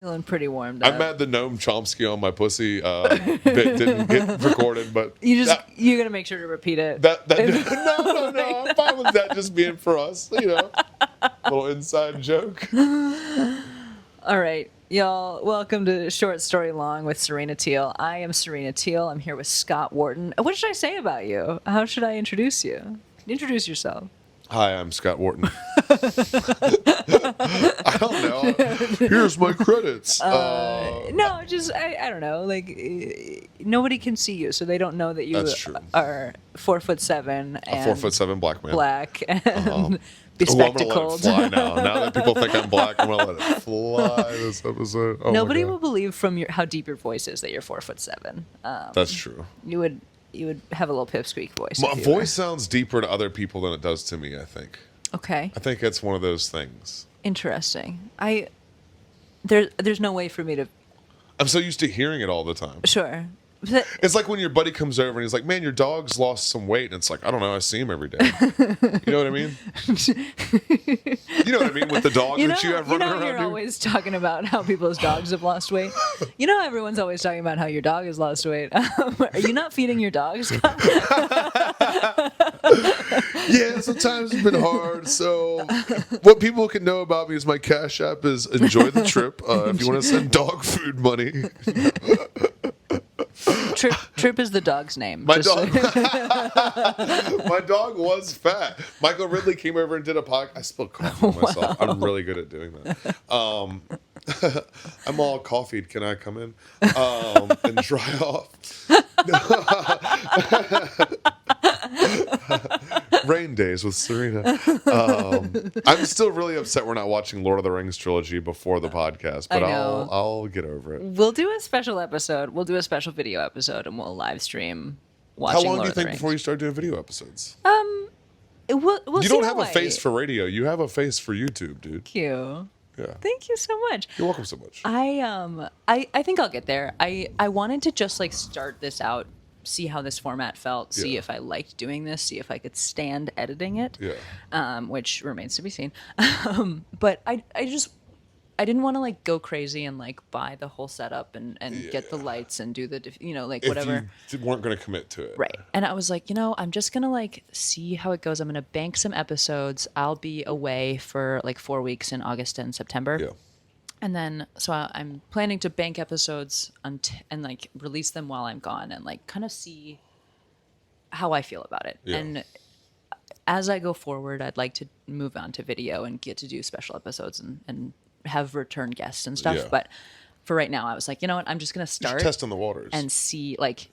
Feeling pretty warmed I'm up. mad the Noam Chomsky on my pussy bit didn't get recorded, but you're gonna make sure to repeat it. no, I'm fine with that just being for us, little inside joke. All right, y'all. Welcome to Short Story Long with Serena Thiel. I am Serena Thiel. I'm here with Scott Wharton. What should I say about you? How should I introduce you? Introduce yourself. Hi, I'm Scott Wharton. I don't know. Here's my credits. No, just I don't know. Like nobody can see you, so they don't know that you are 4'7" and a 4'7" black man, black and I'm bespectacled. gonna let it fly now that people think I'm black, I'm gonna let it fly this episode. Nobody will believe from how deep your voice is that you're 4'7". That's true. You would have a little pipsqueak voice. My voice sounds deeper to other people than it does to me, I think. Okay. I think it's one of those things. Interesting. There's no way for me to... I'm so used to hearing it all the time. Sure. It's like when your buddy comes over and he's like, man, your dog's lost some weight. And it's like, I don't know, I see him every day. You know what I mean? You know what I mean with the dog that you have running around you're you? always talking about how people's dogs have lost weight. You know everyone's always talking about how your dog has lost weight. Are you not feeding your dogs? Yeah, sometimes it's been hard. So what people can know about me is my Cash App is enjoy the trip. If you want to send dog food money. Trip is the dog's name. My dog was fat. Michael Ridley came over and did a podcast. I spilled coffee on myself. I'm really good at doing that. I'm all coffeeed. Can I come in and dry off? Rain days with Serena. I'm still really upset we're not watching Lord of the Rings trilogy before the podcast, but I'll get over it. We'll do a special episode. We'll do a special video episode, and we'll live stream watching. How long Lord do you of the think Rings. before you start doing video episodes? We'll you don't have a face for radio. You have a face for YouTube, dude. Thank you. Yeah. Thank you so much. You're welcome so much. I think I'll get there. I wanted to just like start this out, see how this format felt, see if I liked doing this, see if I could stand editing it. Yeah. Which remains to be seen. But I didn't want to like go crazy and like buy the whole setup and get the lights and do the whatever. If you weren't going to commit to it. Right. And I was like, I'm just going to like see how it goes. I'm going to bank some episodes. I'll be away for like 4 weeks in August and September. Yeah. And then, so I'm planning to bank episodes and like release them while I'm gone and like kind of see how I feel about it. Yeah. And as I go forward, I'd like to move on to video and get to do special episodes and have return guests and stuff. Yeah. But for right now, I was like, you know what? I'm just going to start. Testing the waters. And see, like,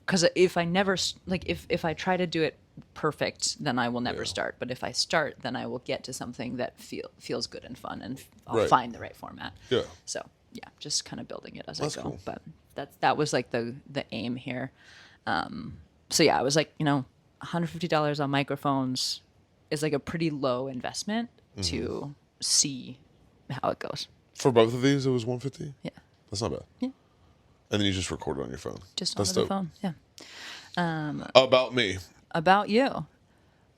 because if I never, like, if I try to do it perfect, then I will never start. But if I start, then I will get to something that feels good and fun, and I'll find the right format. Yeah. So yeah, just kind of building it as That's I go. cool. But that was like the aim here. So yeah, I was like, $150 on microphones is like a pretty low investment to see how it goes. For both of these, it was $150? Yeah. That's not bad. Yeah. And then you just record it on your phone. Just That's on the dope. phone. Yeah. About me. About you.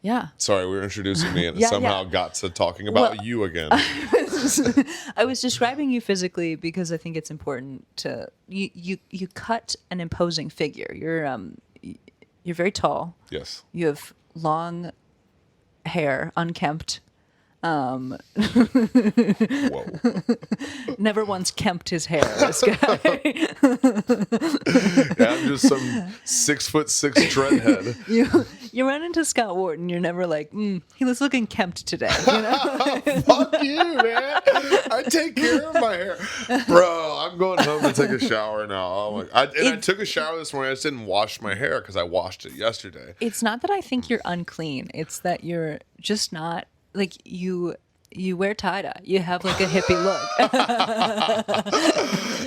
Yeah. Sorry, we were introducing me and Yeah, somehow got to talking about you again. I was describing you physically because I think it's important to you cut an imposing figure. You're very tall. Yes. You have long hair, unkempt. Whoa. Never once kempt his hair, this guy. Yeah, I'm just some 6'6" dreadhead. You run into Scott Wharton, you're never like, he was looking kempt today. Fuck you, man. I take care of my hair. Bro, I'm going home to take a shower now. Oh my, I took a shower this morning. I just didn't wash my hair because I washed it yesterday. It's not that I think you're unclean. It's that you're just not, like, you wear tie-dye. You have like a hippie look.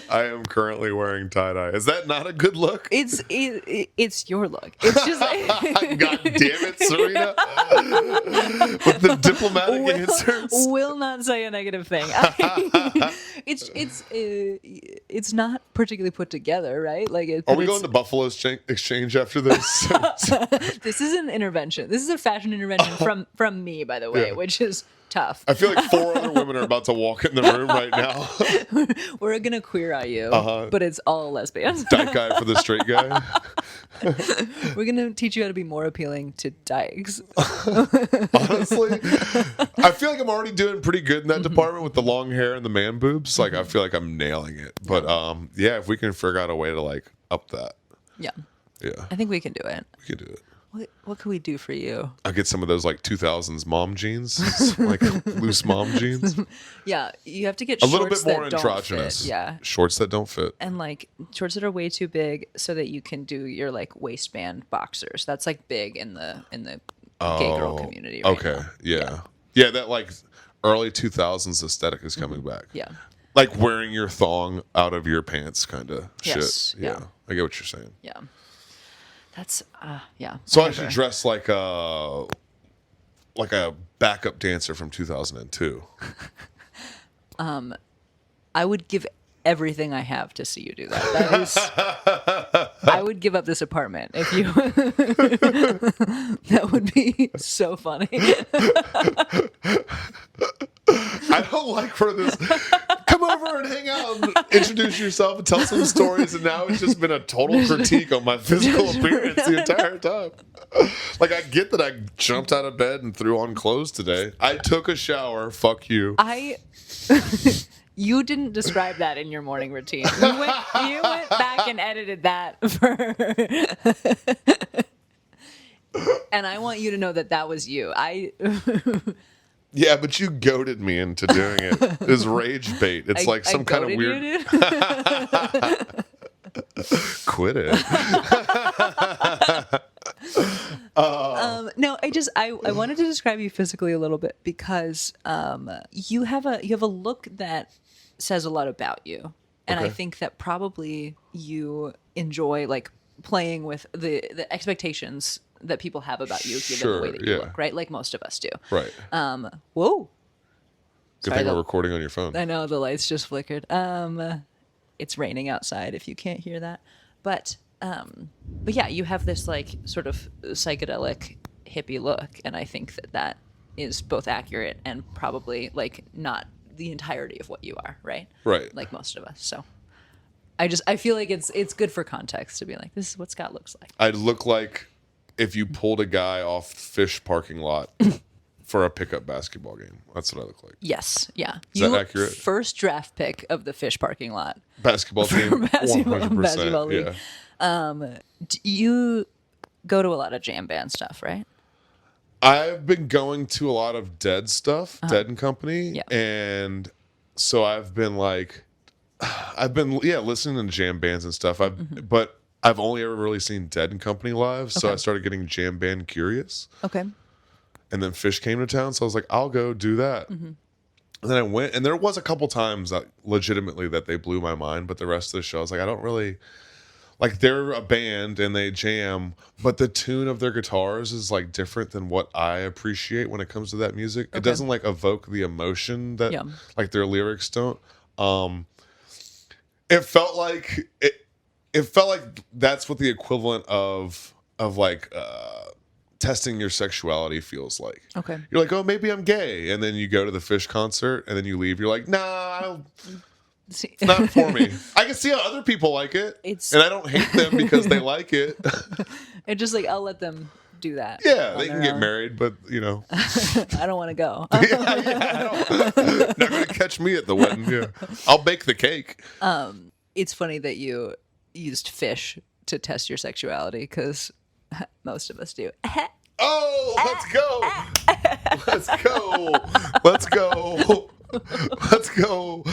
I am currently wearing tie-dye. Is that not a good look? It's your look. It's just like, God damn it, Serena. With the diplomatic answers. Will not say a negative thing. It's not particularly put together, right? Like, are we going to Buffalo Exchange after this? This is an intervention. This is a fashion intervention from me, by the way, which is tough. I feel like 4 other women are about to walk in the room right now. We're gonna queer eye you, Uh-huh. but it's all lesbians. Dyke guy for the straight guy. We're gonna teach you how to be more appealing to dykes. Honestly, I feel like I'm already doing pretty good in that department with the long hair and the man boobs. Like, I feel like I'm nailing it. But yeah, if we can figure out a way to like up that, Yeah, yeah, I think we can do it. we can do it. What can we do for you? I get some of those like 2000s mom jeans, like loose mom jeans. Yeah, you have to get A shorts little bit more that don't androgynous. fit. Yeah, Shorts that don't fit. and like shorts that are way too big so that you can do your like waistband boxers. That's like big in the gay girl community right Okay. now. Yeah, that like early 2000s aesthetic is coming back. Yeah. Like wearing your thong out of your pants kind of Yes, shit. Yeah. I get what you're saying. Yeah. That's yeah. So I whatever. should dress like a backup dancer from 2002. I would give everything I have to see you do that. That is I would give up this apartment if you that would be so funny. I don't like for this. Come over and hang out and introduce yourself and tell some stories. And now it's just been a total critique on my physical appearance the entire time. Like, I get that I jumped out of bed and threw on clothes today. I took a shower. Fuck you. You didn't describe that in your morning routine. You went back and edited that and I want you to know that was you. Yeah, but you goaded me into doing it. It was rage bait. It's like some kind of weird. You, Quit it. No, I wanted to describe you physically a little bit because you have a look that says a lot about you, and I think that probably you enjoy like playing with the expectations that people have about you given the way that you look, right? Like most of us do. Right. Whoa. Good thing we're recording on your phone. I know the lights just flickered. It's raining outside if you can't hear that. But yeah, you have this like sort of psychedelic hippie look, and I think that is both accurate and probably like not the entirety of what you are, right? Right. Like most of us. So I feel like it's good for context to be like, this is what Scott looks like. I'd look like if you pulled a guy off Fish parking lot for a pickup basketball game. That's what I look like. Yes, yeah. Is that accurate? First draft pick of the Fish parking lot. Basketball team, 100%. Basketball league. Yeah. You go to a lot of jam band stuff, right? I've been going to a lot of Dead stuff, Dead and Company, Yeah. and so I've been listening to jam bands and stuff. But I've only ever really seen Dead and Company live, so I started getting jam band curious. Okay. And then Fish came to town, so I was like, I'll go do that. And then I went, and there was a couple times that legitimately that they blew my mind, but the rest of the show, I was like, I don't really like. They're a band and they jam, but the tune of their guitars is like different than what I appreciate when it comes to that music. It doesn't like evoke the emotion that like their lyrics don't. It felt like that's what the equivalent of like testing your sexuality feels like. Okay. You're like, oh, maybe I'm gay, and then you go to the Fish concert, and then you leave. You're like, nah, it's not for me. I can see how other people like it, and I don't hate them because they like it. It's just like, I'll let them do that. Yeah, they can get married, but you know, I don't want to go. not gonna catch me at the wedding. Yeah, I'll bake the cake. It's funny that you used Fish to test your sexuality because most of us do. Oh, let's go. Let's go. Let's go. Let's go.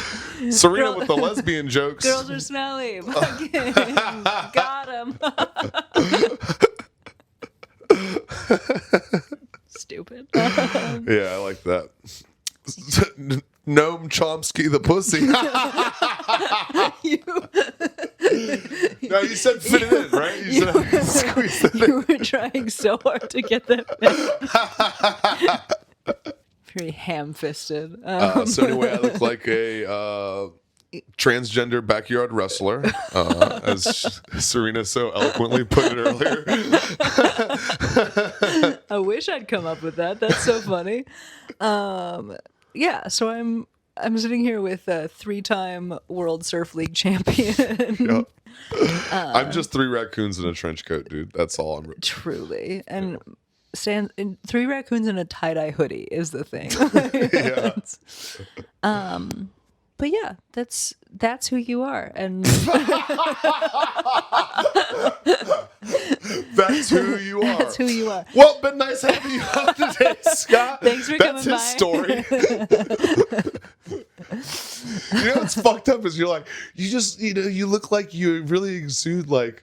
Serena with the lesbian jokes. Girls are smelly. Got him. Stupid. Yeah, I like that. Noam Chomsky the pussy. No, you said fit it in, right? You said squeeze it in. You were trying so hard to get that in. Very ham-fisted. So anyway, I look like a transgender backyard wrestler, as Serena so eloquently put it earlier. I wish I'd come up with that. That's so funny. Yeah, so I'm sitting here with a 3-time World Surf League champion. Yep. I'm just 3 raccoons in a trench coat, dude. That's all I'm. Truly, and 3 raccoons in a tie-dye hoodie is the thing. Yeah. But yeah, that's who you are, and that's who you are. that's who you are. Well, been nice having you on today, Scott. Thanks for That's coming his by. story. You know what's fucked up is you're like, you look like you really exude like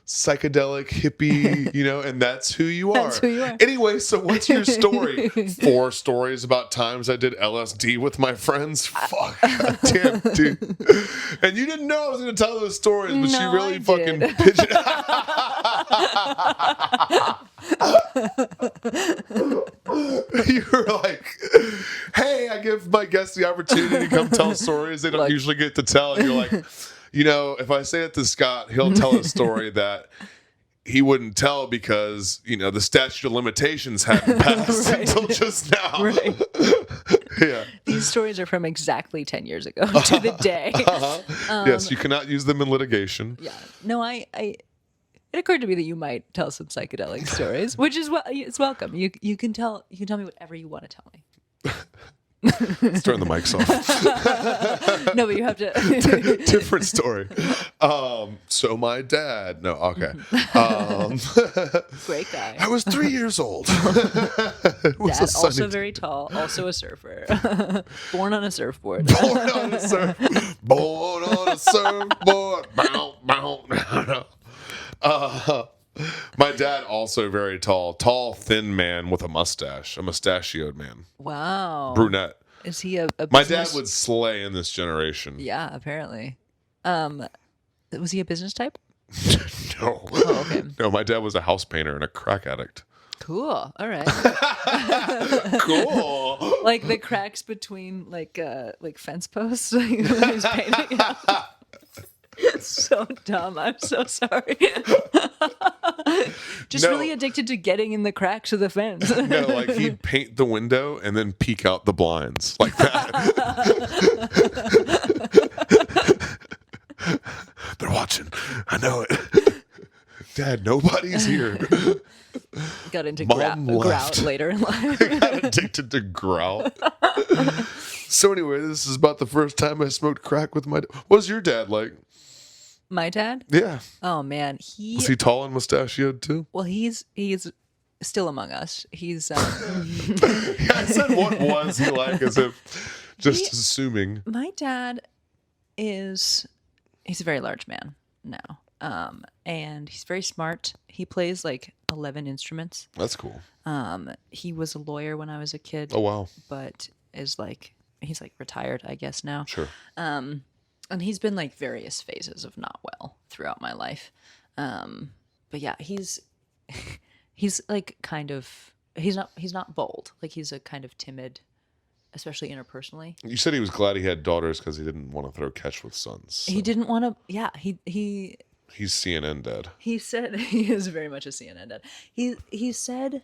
psychedelic hippie, and that's who you are. That's who you are. Anyway, so what's your story? 4 stories about times I did LSD with my friends. Fuck, damn, dude. And you didn't know I was going to tell those stories, but she No, really I fucking did. pitched it. You were like, hey, I give my guests the opportunity to come tell stories they don't usually get to tell. And you're like, if I say it to Scott, he'll tell a story that he wouldn't tell because, the statute of limitations hadn't passed Right. until just now. Right. Yeah. These stories are from exactly 10 years ago to the day. Yes, you cannot use them in litigation. Yeah. No, it occurred to me that you might tell some psychedelic stories, which is it's welcome. You can tell me whatever you want to tell me. Let's turn the mics off. No, but you have to. Different story. So my dad. No, okay. Great guy. I was 3 years old. It was Dad, a sunny also very tall, also a surfer. Born on a surfboard. Born on a surfboard. Bow, bow. My dad also very tall, thin man with a mustache, a mustachioed man, Wow. brunette. Is he a My business? dad would slay in this generation. Yeah, apparently. Was he a business type? No, Oh, okay. no, my dad was a house painter and a crack addict. Cool. All right. Cool. Like the cracks between like fence posts. Like, when he's painting. It's so dumb. I'm so sorry. Just No. really addicted to getting in the cracks of the fence. No, like he'd paint the window and then peek out the blinds like that. They're watching. I know it. Dad, nobody's here. Got into Mom grout left. later in life. Got addicted to grout. So anyway, this is about the first time I smoked crack with my dad. What was your dad like? My dad? Yeah. Oh man, Was he tall and mustachioed too? well he's still among us. He's Yeah, I said what was he like as if just assuming. my dad he's a very large man now. And he's very smart. He plays like 11 instruments. That's cool. He was a lawyer when I was a kid, Oh wow. but he's retired, I guess now. Sure. And he's been like various phases of not well throughout my life. But yeah, he's like kind of he's not bold. Like he's a kind of timid, especially interpersonally. You said he was glad he had daughters because he didn't want to throw catch with sons. So He didn't want to. Yeah, he's CNN dad. he said he is very much a CNN dad. He said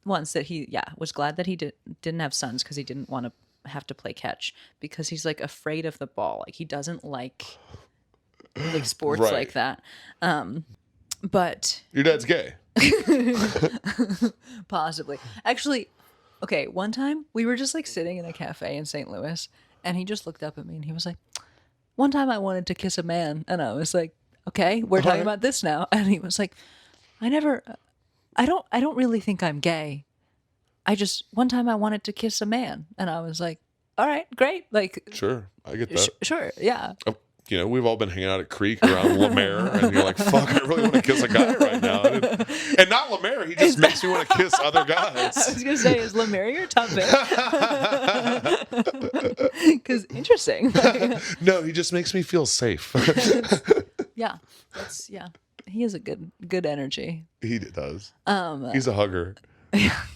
once that he was glad that he didn't have sons because he didn't want to have to play catch because he's like afraid of the ball. Like he doesn't like sports Right. like that. But Your dad's gay. possibly. Actually, okay, one time we were just like sitting in a cafe in St. Louis and he just looked up at me and he was like, one time I wanted to kiss a man. And I was like, okay, we're talking about this now. And he was like, I don't really think I'm gay. One time I wanted to kiss a man. And I was like, all right, great. Like, Sure, I get that. sure. Yeah. We've all been hanging out at Creek around Lemaire, and you're like, fuck, I really want to kiss a guy right now. And not Lemaire, he just makes me want to kiss other I guys. was going to say, is Lemaire your top pick? Because interesting. No, he just makes me feel safe. Yeah. He is a good energy. He does. He's a hugger.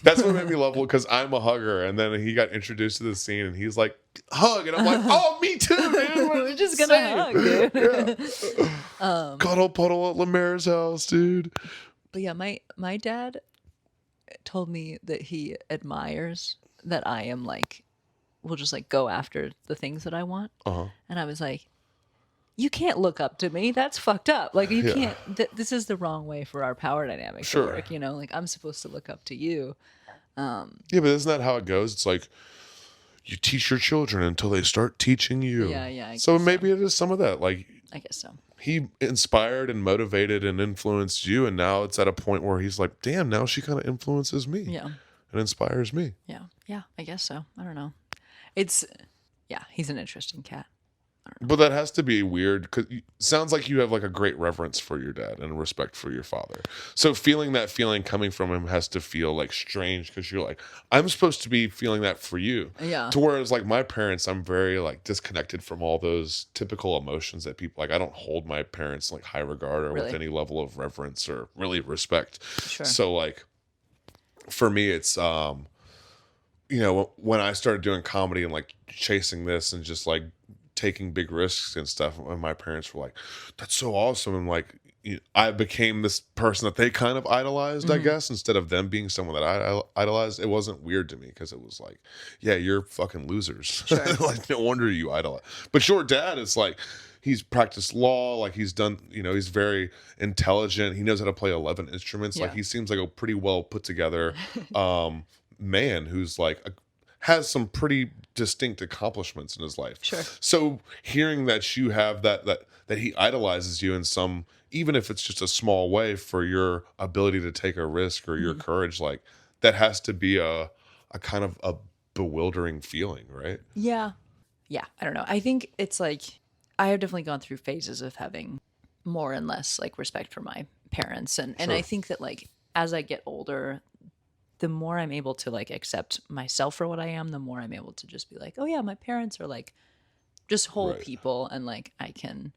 That's what made me love because I'm a hugger. And then he got introduced to the scene and he's like, hug. And I'm like, oh, me too, dude. We're just gonna hug, dude. Yeah. Cuddle puddle at Lemaire's house, dude. But yeah, my dad told me that he admires that I am like, will just like go after the things that I want. And I was like, you can't look up to me. That's fucked up. Like, you can't. This is the wrong way for our power dynamic to work. You know, like, I'm supposed to look up to you. Yeah, but isn't that how it goes? It's like you teach your children until they start teaching you. Yeah. So maybe it is some of that. Like, I guess so. He inspired and motivated and influenced you, and now it's at a point where he's like, damn, now she kind of influences me. Yeah. And inspires me. Yeah. I guess so. I don't know. He's an interesting cat. But that has to be weird because it sounds like you have like a great reverence for your dad and respect for your father. So feeling that feeling coming from him has to feel like strange because you're like, I'm supposed to be feeling that for you. Yeah. To whereas like my parents, I'm very like disconnected from all those typical emotions that people like. I don't hold my parents like high regard or with any level of reverence or really respect. Sure. So like for me, it's you know, when I started doing comedy and like chasing this and just like taking big risks and stuff, and my parents were like, that's so awesome. And like, I became this person that they kind of idolized, I guess, instead of them being someone that I idolized. It wasn't weird to me because it was like, yeah, you're fucking losers. Sure. Like, no wonder you idolize. But your dad is like, he's practiced law, like he's done, you know, he's very intelligent. He knows how to play 11 instruments. Like he seems like a pretty well put together man who's like has some pretty distinct accomplishments in his life. Sure. So hearing that you have that he idolizes you in some, even if it's just a small way, for your ability to take a risk or your courage, like that has to be a kind of a bewildering feeling, right? Yeah. I don't know. I think it's like, I have definitely gone through phases of having more and less like respect for my parents. And I think that like, as I get older, the more I'm able to like accept myself for what I am, the more I'm able to just be like, oh yeah, my parents are like just whole people, and like I can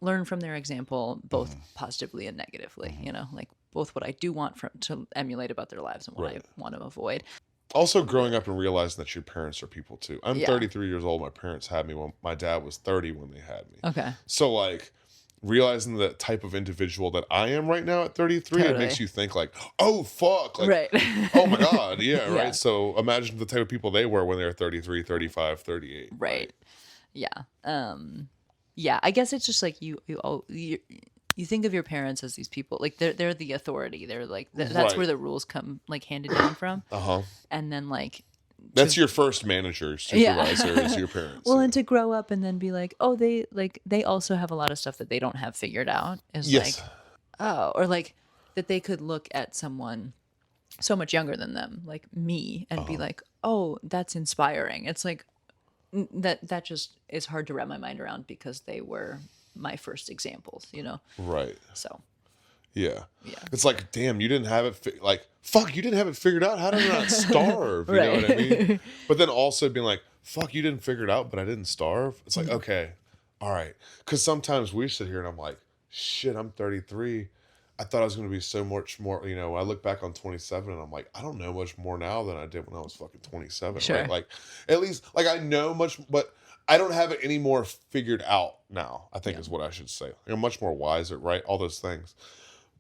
learn from their example, both positively and negatively, you know, like both what I do want to emulate about their lives and what I want to avoid. Also growing up and realizing that your parents are people too. I'm 33 years old. My parents had me when my dad was 30 when they had me. Okay. So like realizing the type of individual that I am right now at 33, it makes you think like, oh, fuck. Like, oh, my God. Yeah, right. So imagine the type of people they were when they were 33, 35, 38. Right. Yeah. Yeah, I guess it's just like you think of your parents as these people, like they're the authority. They're like, that's where the rules come like handed down from. And then like, that's your first manager, supervisor is your parents. Well, and to grow up and then be like, oh, they also have a lot of stuff that they don't have figured out is like, oh, or like that they could look at someone so much younger than them, like me, and be like, oh, that's inspiring. It's like that just is hard to wrap my mind around because they were my first examples, you know? Right. So. Yeah. It's like, damn, you didn't have it, like, fuck, you didn't have it figured out. How did I not starve? You know what I mean? But then also being like, fuck, you didn't figure it out, but I didn't starve. It's like, okay, all right. Because sometimes we sit here and I'm like, shit, I'm 33. I thought I was going to be so much more, you know, I look back on 27 and I'm like, I don't know much more now than I did when I was fucking 27. Sure. Right? Like, at least, like, I know much, but I don't have it any more figured out now, I think is what I should say. I'm much more wiser, right? All those things.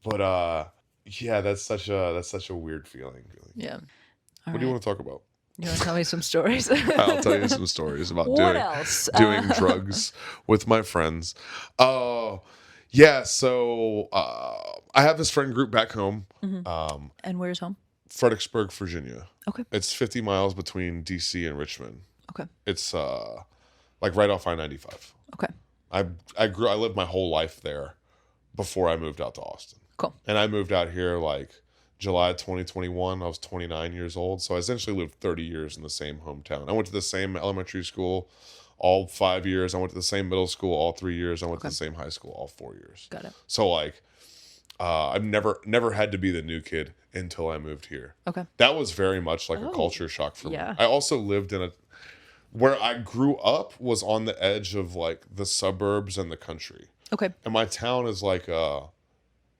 But yeah, that's such a weird feeling. Yeah. What do you want to talk about? You want to tell me some stories? I'll tell you some stories about doing drugs with my friends. Yeah, so I have this friend group back home. And where's home? Fredericksburg, Virginia. Okay. It's 50 miles between DC and Richmond. Okay. It's like right off I-95. Okay. I lived my whole life there before I moved out to Austin. Cool. And I moved out here like July 2021. I was 29 years old. So I essentially lived 30 years in the same hometown. I went to the same elementary school all 5 years. I went to the same middle school all 3 years. I went to the same high school all 4 years. Got it. So like I've never had to be the new kid until I moved here. Okay. That was very much like a culture shock for me. Yeah. I also lived in where I grew up was on the edge of like the suburbs and the country. Okay. And my town is like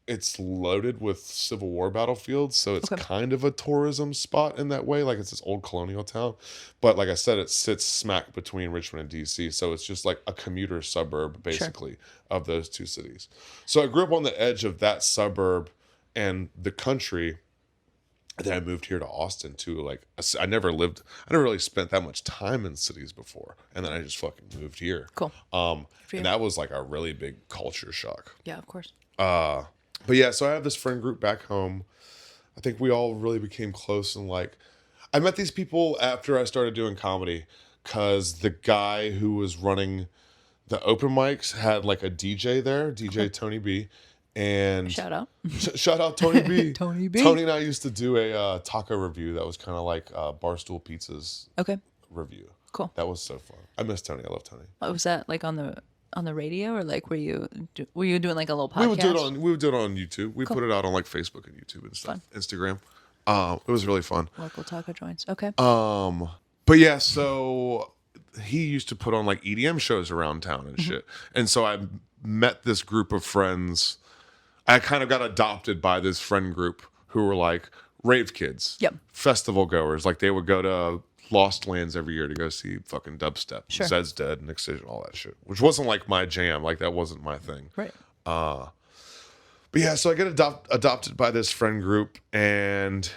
it's loaded with Civil War battlefields, so it's Okay. kind of a tourism spot in that way. Like it's this old colonial town, but like I said, it sits smack between Richmond and DC, so it's just like a commuter suburb basically of those two cities. So I grew up on the edge of that suburb and the country. And then I moved here to Austin too. Like I never really spent that much time in cities before, and then I just fucking moved here. Cool. And that was like a really big culture shock. Yeah, of course. But yeah, so I have this friend group back home. I think we all really became close, and like I met these people after I started doing comedy because the guy who was running the open mics had like a DJ there, DJ Tony B. And Shout out. shout out Tony B. Tony B. Tony and I used to do a taco review that was kind of like Barstool Pizza's Okay. review. Cool. That was so fun. I miss Tony. I love Tony. Was that like on the radio, or like were you doing like a little podcast? We would do it on YouTube. We put it out on like Facebook and YouTube and stuff. Fun. Instagram. It was really fun. Local taco joints. Okay. But yeah, so he used to put on like EDM shows around town and shit. And so I met this group of friends. I kind of got adopted by this friend group who were like rave kids. Yep. Festival goers. Like they would go to Lost Lands every year to go see fucking dubstep. Sure. Zed's Dead, Nick Excision, all that shit. Which wasn't like my jam. Like that wasn't my thing. Right. But yeah, so I get adopted by this friend group, and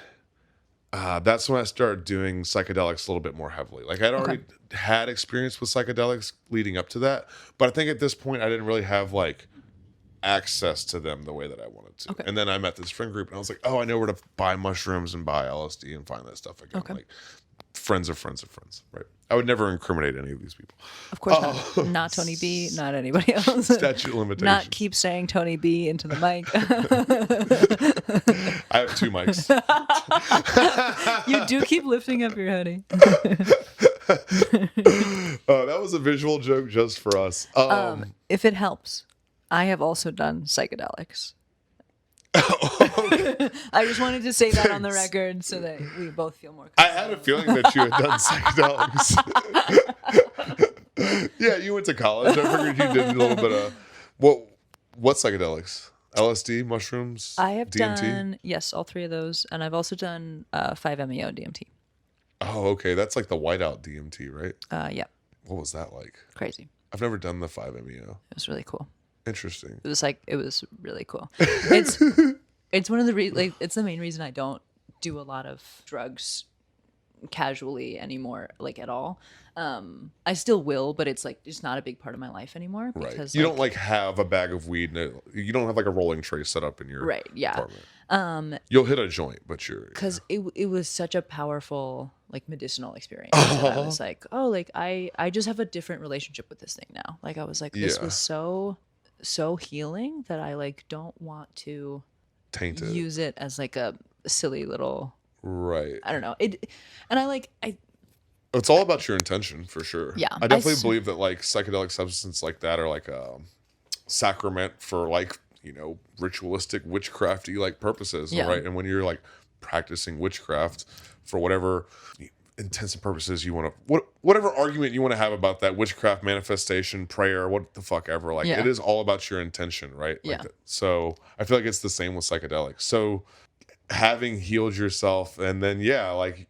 that's when I started doing psychedelics a little bit more heavily. Like I'd already had experience with psychedelics leading up to that, but I think at this point I didn't really have like access to them the way that I wanted to. Okay. And then I met this friend group, and I was like, oh, I know where to buy mushrooms and buy LSD and find that stuff again. Okay. Like friends of friends of friends, right? I would never incriminate any of these people. Of course not. Not Tony B. Not anybody else. Statute of limitations. Not keep saying Tony B into the mic. I have 2 mics. You do keep lifting up your hoodie. That was a visual joke just for us. If it helps, I have also done psychedelics. I just wanted to say that on the record so that we both feel more I comfortable. had a feeling that you had done psychedelics. Yeah, you went to college. I figured you did a little bit of what psychedelics? LSD, mushrooms, I have DMT? done, yes, all 3 of those. And I've also done 5-MeO DMT. Oh, okay. That's like the whiteout DMT, right? Yeah, What was that like? crazy. I've never done the 5-MeO. It was really cool. Interesting. It was really cool. It's one of the it's the main reason I don't do a lot of drugs casually anymore, like at all. I still will, but it's like it's not a big part of my life anymore. Right. Because You don't like have a bag of weed. You don't have like a rolling tray set up in your apartment. You'll hit a joint, but you're because it was such a powerful like medicinal experience. That I was like, oh, like I just have a different relationship with this thing now. Like I was like, this was so healing that I like don't want to tainted. use it as like a silly little Right. I don't know it, and I It's all about your intention for sure. Yeah, I definitely believe that like psychedelic substances like that are like a sacrament for like, ritualistic witchcrafty like purposes. Yeah. Right. And when you're like practicing witchcraft for whatever intents and purposes you want to, whatever argument you want to have about that witchcraft manifestation, prayer, what the fuck ever, like it is all about your intention. Right. Like so I feel like it's the same with psychedelics. So having healed yourself and then, like,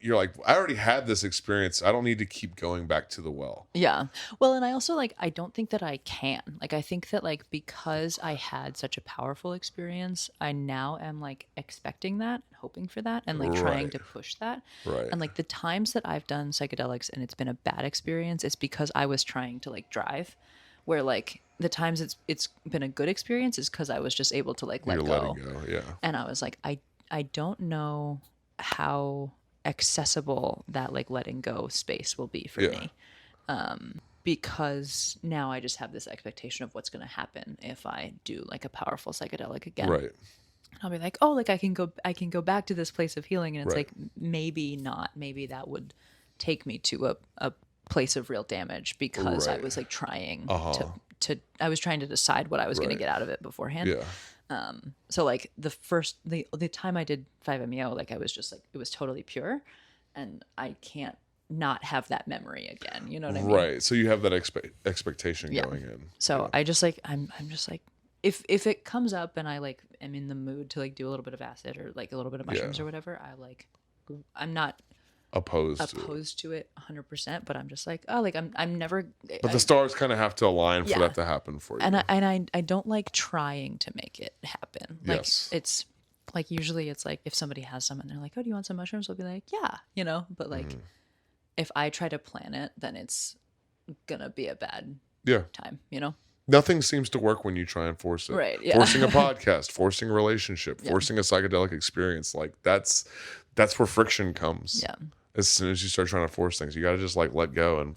you're like, I already had this experience. I don't need to keep going back to the well. Yeah. Well, and I also like, I don't think that I can. Like, I think that like, because I had such a powerful experience, I now am like expecting that, hoping for that, and like trying to push that. Right. And like the times that I've done psychedelics and it's been a bad experience, it's because I was trying to like drive. Where like the times it's been a good experience is because I was just able to like let go. Letting go. Yeah. And I was like, I don't know how accessible that like letting go space will be for me, because now I just have this expectation of what's going to happen if I do like a powerful psychedelic again. Right. And I'll be like, oh, like I can go back to this place of healing, and it's like maybe not, maybe that would take me to a place of real damage because I was like trying to I was trying to decide what I was going to get out of it beforehand. Yeah. So like the time I did 5-MeO, like I was just like, it was totally pure, and I can't not have that memory again. You know what I mean? Right. So you have that expectation going in. So I just like, I'm just like, if it comes up and I like am in the mood to like do a little bit of acid or like a little bit of mushrooms or whatever, I'm not opposed to it 100%, but I'm just like, oh, like I'm never. But the stars kind of have to align for that to happen for you. And I don't like trying to make it happen. Like it's like usually it's like if somebody has some and they're like, oh, do you want some mushrooms? I'll be like, yeah, you know. But like if I try to plan it, then it's gonna be a bad time, you know. Nothing seems to work when you try and force it. Right. Yeah. Forcing a podcast, forcing a relationship, forcing a psychedelic experience. Like that's where friction comes. Yeah. As soon as you start trying to force things, you got to just like let go. And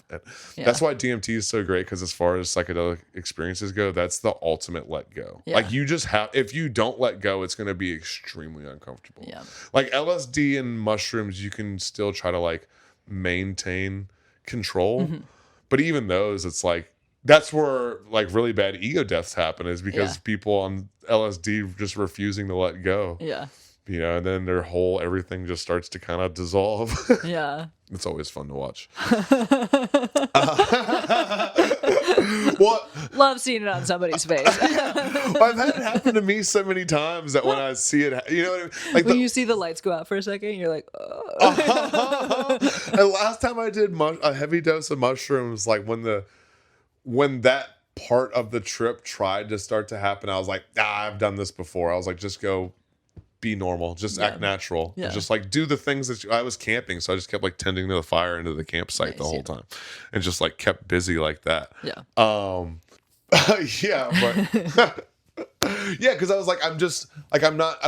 that's why DMT is so great. Cause as far as psychedelic experiences go, that's the ultimate let go. Yeah. Like you just if you don't let go, it's going to be extremely uncomfortable. Yeah. Like LSD and mushrooms, you can still try to like maintain control. But even those, it's like, that's where like really bad ego deaths happen, is because people on LSD just refusing to let go. Yeah. You know, and then everything just starts to kind of dissolve. Yeah. It's always fun to watch. What? Love seeing it on somebody's face. I've had it happen to me so many times that when I see it, you know what I mean? Like when you see the lights go out for a second, you're like, oh. And last time I did a heavy dose of mushrooms, like when that part of the trip tried to start to happen, I was like, I've done this before. I was like, just go be normal, just act natural. Just like do the things that I was camping. So I just kept like tending to the fire into the campsite the whole time and just like kept busy like that. Yeah. Yeah. But yeah. Cause I was like, I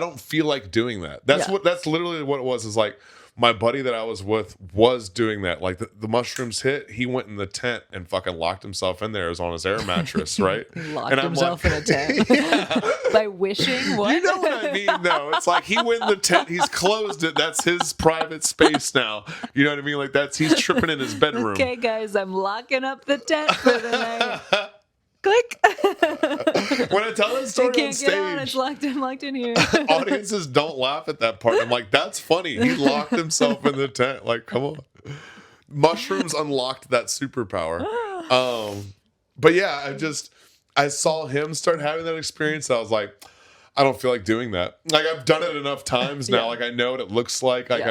don't feel like doing that. That's literally what it was, is like, my buddy that I was with was doing that. Like the mushrooms hit, he went in the tent and fucking locked himself in there. It was on his air mattress, right? Locked himself in a tent. By wishing? What? You know what I mean, though. It's like he went in the tent, he's closed it. That's his private space now. You know what I mean? Like he's tripping in his bedroom. Okay, guys, I'm locking up the tent for the night. Click. When I tell that story on stage, I'm locked in here. Audiences don't laugh at that part. I'm like, that's funny. He locked himself in the tent. Like, come on. Mushrooms unlocked that superpower. But yeah, I saw him start having that experience. I was like, I don't feel like doing that. Like I've done it enough times now. Like I know what it looks like. Like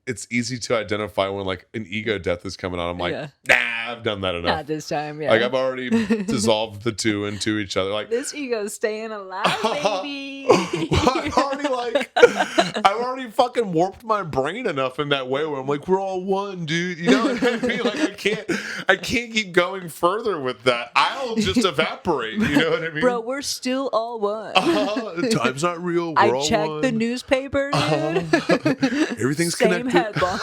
it's easy to identify when like an ego death is coming on. I'm like, nah, I've done that enough. Not this time, Like I've already dissolved the two into each other. Like this ego's staying alive, baby. I've already fucking warped my brain enough in that way where I'm like, we're all one, dude. You know what I mean? Like I can't keep going further with that. I'll just evaporate. You know what I mean? Bro, we're still all one. Time's not real. We're all checked one. the newspaper, dude. Everything's Same connected. Headline.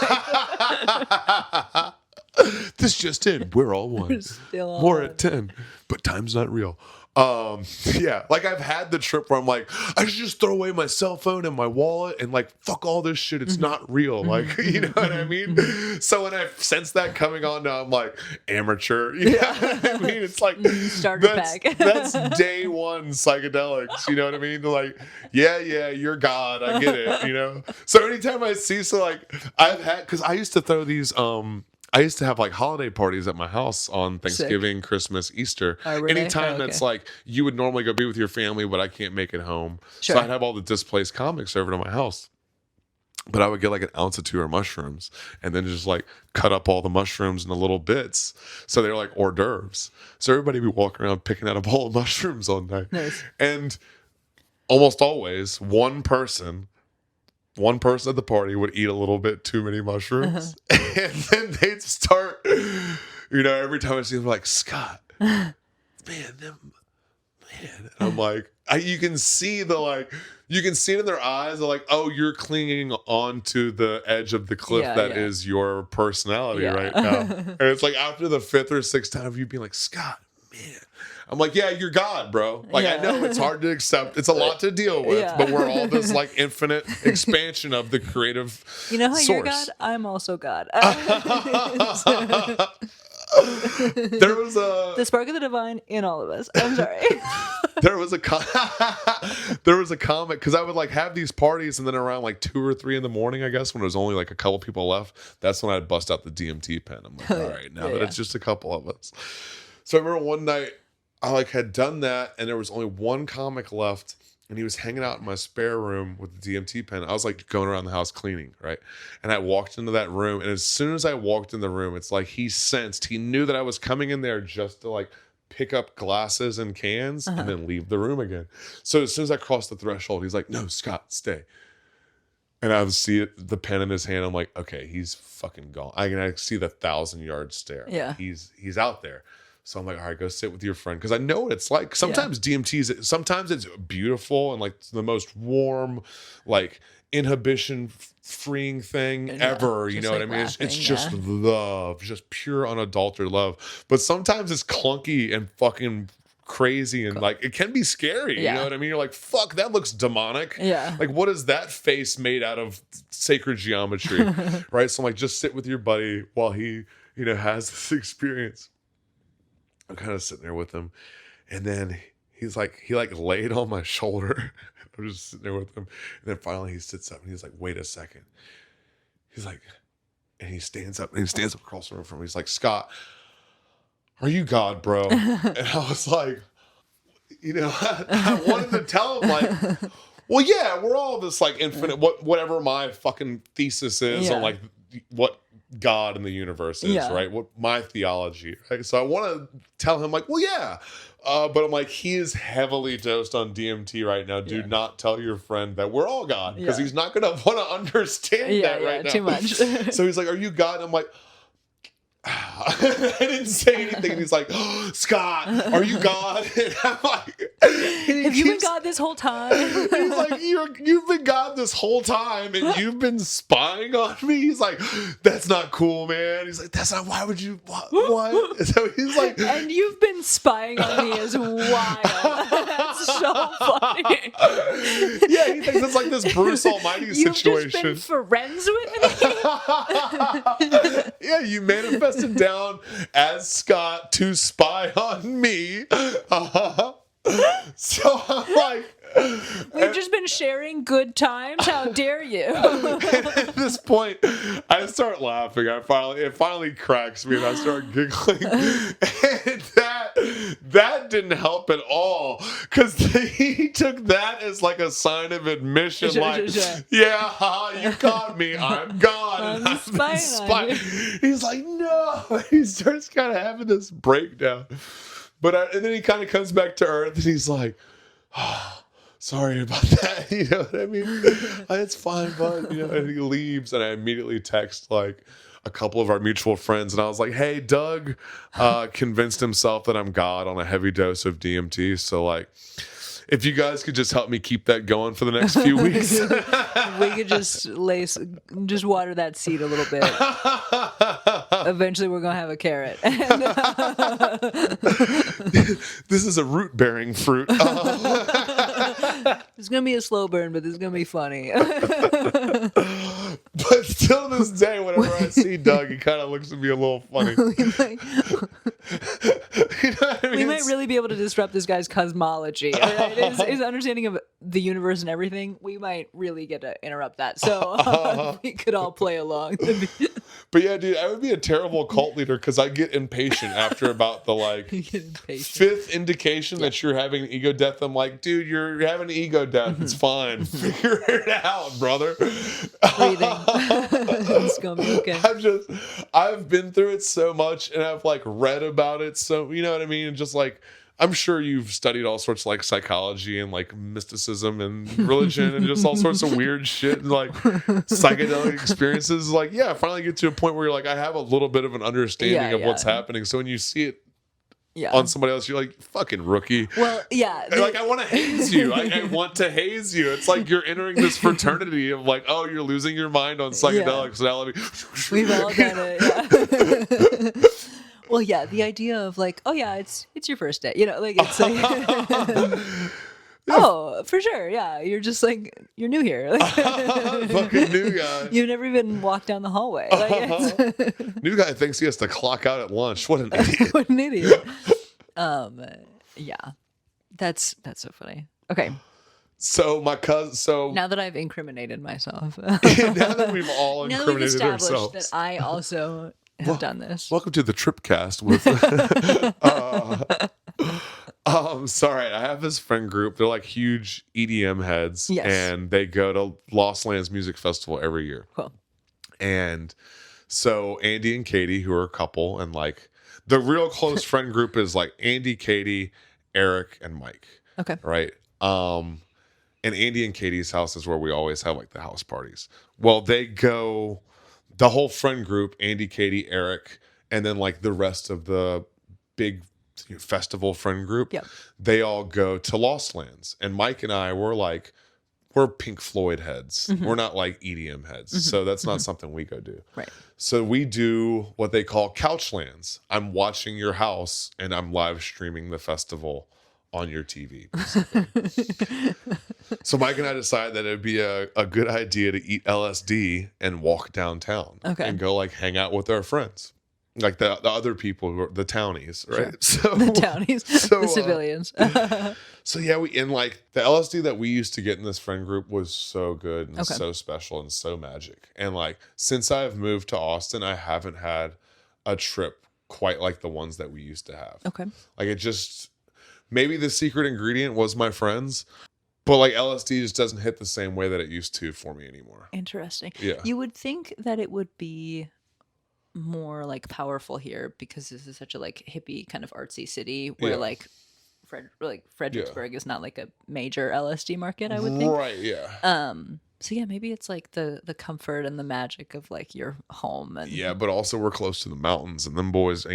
This just in. We're all one. We're still all More one. at 10. But time's not real. Yeah, like I've had the trip where I'm like, I should just throw away my cell phone and my wallet and like fuck all this shit. It's not real. Like, you know what I mean? So when I sense that coming on now, I'm like, amateur. You know what I mean? It's like starter pack. That's day one psychedelics. You know what I mean? Like, yeah, you're God. I get it. You know. So anytime I see, I've had, because I used to throw these I used to have like holiday parties at my house on Thanksgiving, Christmas, Easter. Anytime that's like you would normally go be with your family, but I can't make it home. Sure. So I'd have all the displaced comics over to my house. But I would get like an ounce or two of mushrooms and then just like cut up all the mushrooms into little bits. So they're like hors d'oeuvres. So everybody would be walking around picking out a bowl of mushrooms all night. Nice. And almost always one person at the party would eat a little bit too many mushrooms. And then they'd start, every time I see them, like, Scott, man. And I'm like, you can see it in their eyes. They're like, oh, you're clinging onto the edge of the cliff that is your personality right now. And it's like after the fifth or sixth time of you being like, Scott, man. I'm like, yeah, you're God, bro. Like, I know it's hard to accept. It's a lot to deal with, but we're all this like infinite expansion of the creative You know how source. you're God? I'm also God. There was the spark of the divine in all of us. I'm sorry. There was a comic, because I would like have these parties, and then around like 2 or 3 in the morning, I guess, when there was only like a couple people left, that's when I'd bust out the DMT pen. I'm like, all right, now that it's just a couple of us. So I remember one night I like had done that, and there was only one comic left, and he was hanging out in my spare room with the DMT pen. I was like going around the house cleaning, right? And I walked into that room, and as soon as I walked in the room, it's like he knew that I was coming in there just to like pick up glasses and cans and then leave the room again. So as soon as I crossed the threshold, he's like, "No, Scott, stay." And I would see the pen in his hand. I'm like, okay, he's fucking gone. I can see the 1,000-yard stare. Yeah. He's out there. So I'm like, all right, go sit with your friend. Because I know what it's like. Sometimes DMTs, sometimes it's beautiful and like the most warm, like inhibition freeing thing ever. You know what I mean? It's just love, just pure unadulterated love. But sometimes it's clunky and fucking crazy and like it can be scary. You know what I mean? You're like, fuck, that looks demonic. Yeah. Like, what is that face made out of sacred geometry? Right? So I'm like, just sit with your buddy while he, has this experience. I'm kind of sitting there with him, and then he laid on my shoulder. I'm just sitting there with him, and then finally he sits up and he's like, "Wait a second." He's like, and he stands up across the room from me. He's like, "Scott, are you God, bro?" And I was like, I wanted to tell him like, well, yeah, we're all this like infinite, whatever my fucking thesis is on like what God in the universe is, right? What my theology, right? So I want to tell him like, well, yeah, but I'm like, he is heavily dosed on DMT right now. Do not tell your friend that we're all God, because he's not gonna want to understand that right now. Too much. So he's like, "Are you God?" And I'm like, I didn't say anything. And he's like, "Oh, Scott, are you God?" And I'm like, "Have you been God this whole time?" He's like, "You've been God this whole time, and you've been spying on me." He's like, "That's not cool, man." He's like, "That's not. Why would you? What?" So he's like, "And you've been spying on me is wild." That's so funny. Yeah, he thinks it's like this Bruce Almighty situation. You've just been friends with me. Yeah, you manifested down as Scott to spy on me. So I'm like, we've just been sharing good times. How dare you? At this point, I start laughing. It finally cracks me, and I start giggling. And that didn't help at all, because he took that as like a sign of admission. Yeah, you caught me. I'm God. I'm spying. He's like, no. He starts kind of having this breakdown. And then he kind of comes back to earth, and he's like, "Oh, sorry about that." You know what I mean? "It's fine, bud." And he leaves, and I immediately text like a couple of our mutual friends, and I was like, "Hey, Doug convinced himself that I'm God on a heavy dose of DMT. So like, if you guys could just help me keep that going for the next few weeks." We could just water that seed a little bit. Eventually we're gonna have a carrot. This is a root-bearing fruit. It's gonna be a slow burn, but this is gonna be funny. But still to this day, whenever I see Doug, he kind of looks at me a little funny. We might really be able to disrupt this guy's cosmology. Right? His understanding of the universe and everything. We might really get to interrupt that. So we could all play along. But yeah, dude, I would be a terrible cult leader, because I get impatient after about the like fifth indication that you're having an ego death. I'm like, dude, you're having an ego death. It's fine. Figure it out, brother. Breathing. It's gonna be okay. I've been through it so much, and I've like read about it. So, you know what I mean? And just like, I'm sure you've studied all sorts of like psychology and like mysticism and religion and just all sorts of weird shit and like psychedelic experiences. Like, yeah, I finally get to a point where you're like, I have a little bit of an understanding of what's happening. So when you see it on somebody else, you're like, fucking rookie. Well, yeah. Like, I want to haze you. I want to haze you. It's like you're entering this fraternity of like, oh, you're losing your mind on psychedelics. Now let me. We've all done it. Yeah. Well, yeah, the idea of like, oh yeah, it's your first day, like it's like, oh, for sure, yeah, you're just like, you're new here, like, fucking new guy. You've never even walked down the hallway. Like, new guy thinks he has to clock out at lunch. What an idiot! What an idiot. Yeah, that's so funny. Okay. So my cousin. So now that I've incriminated myself, now that we've all incriminated ourselves, that I also have done this. Welcome to the Tripcast with sorry, I have this friend group. They're like huge EDM heads, Yes. and they go to Lost Lands Music Festival every year. Cool. And so Andy and Katie, who are a couple, and like the real close friend group is like Andy, Katie, Eric, and Mike. Okay. Right. And Andy and Katie's house is where we always have like the house parties. Well, they go, the whole friend group, Andy, Katie, Eric, and then like the rest of the big festival friend group, Yep. they all go to Lost Lands. And Mike and I were like, we're Pink Floyd heads. We're not like EDM heads. So that's not something we go do. Right. So we do what they call couch lands. I'm watching your house and I'm live streaming the festival on your TV. So Mike and I decided that it'd be a good idea to eat LSD and walk downtown. Okay. And go like hang out with our friends. Like the other people who are the townies, right? Sure. So The townies, the civilians. So yeah, like the LSD that we used to get in this friend group was so good and Okay. so special and so magic. And like since I've moved to Austin, I haven't had a trip quite like the ones that we used to have. Okay. Like it just, maybe the secret ingredient was my friends, but like LSD just doesn't hit the same way that it used to for me anymore. Interesting. Yeah. You would think that it would be more like powerful here because this is such a like hippie kind of artsy city where Yeah. like Fredericksburg is not like a major LSD market, I would think. Right, yeah. So yeah, maybe it's like the comfort and the magic of like your home and Yeah, but also we're close to the mountains and them boys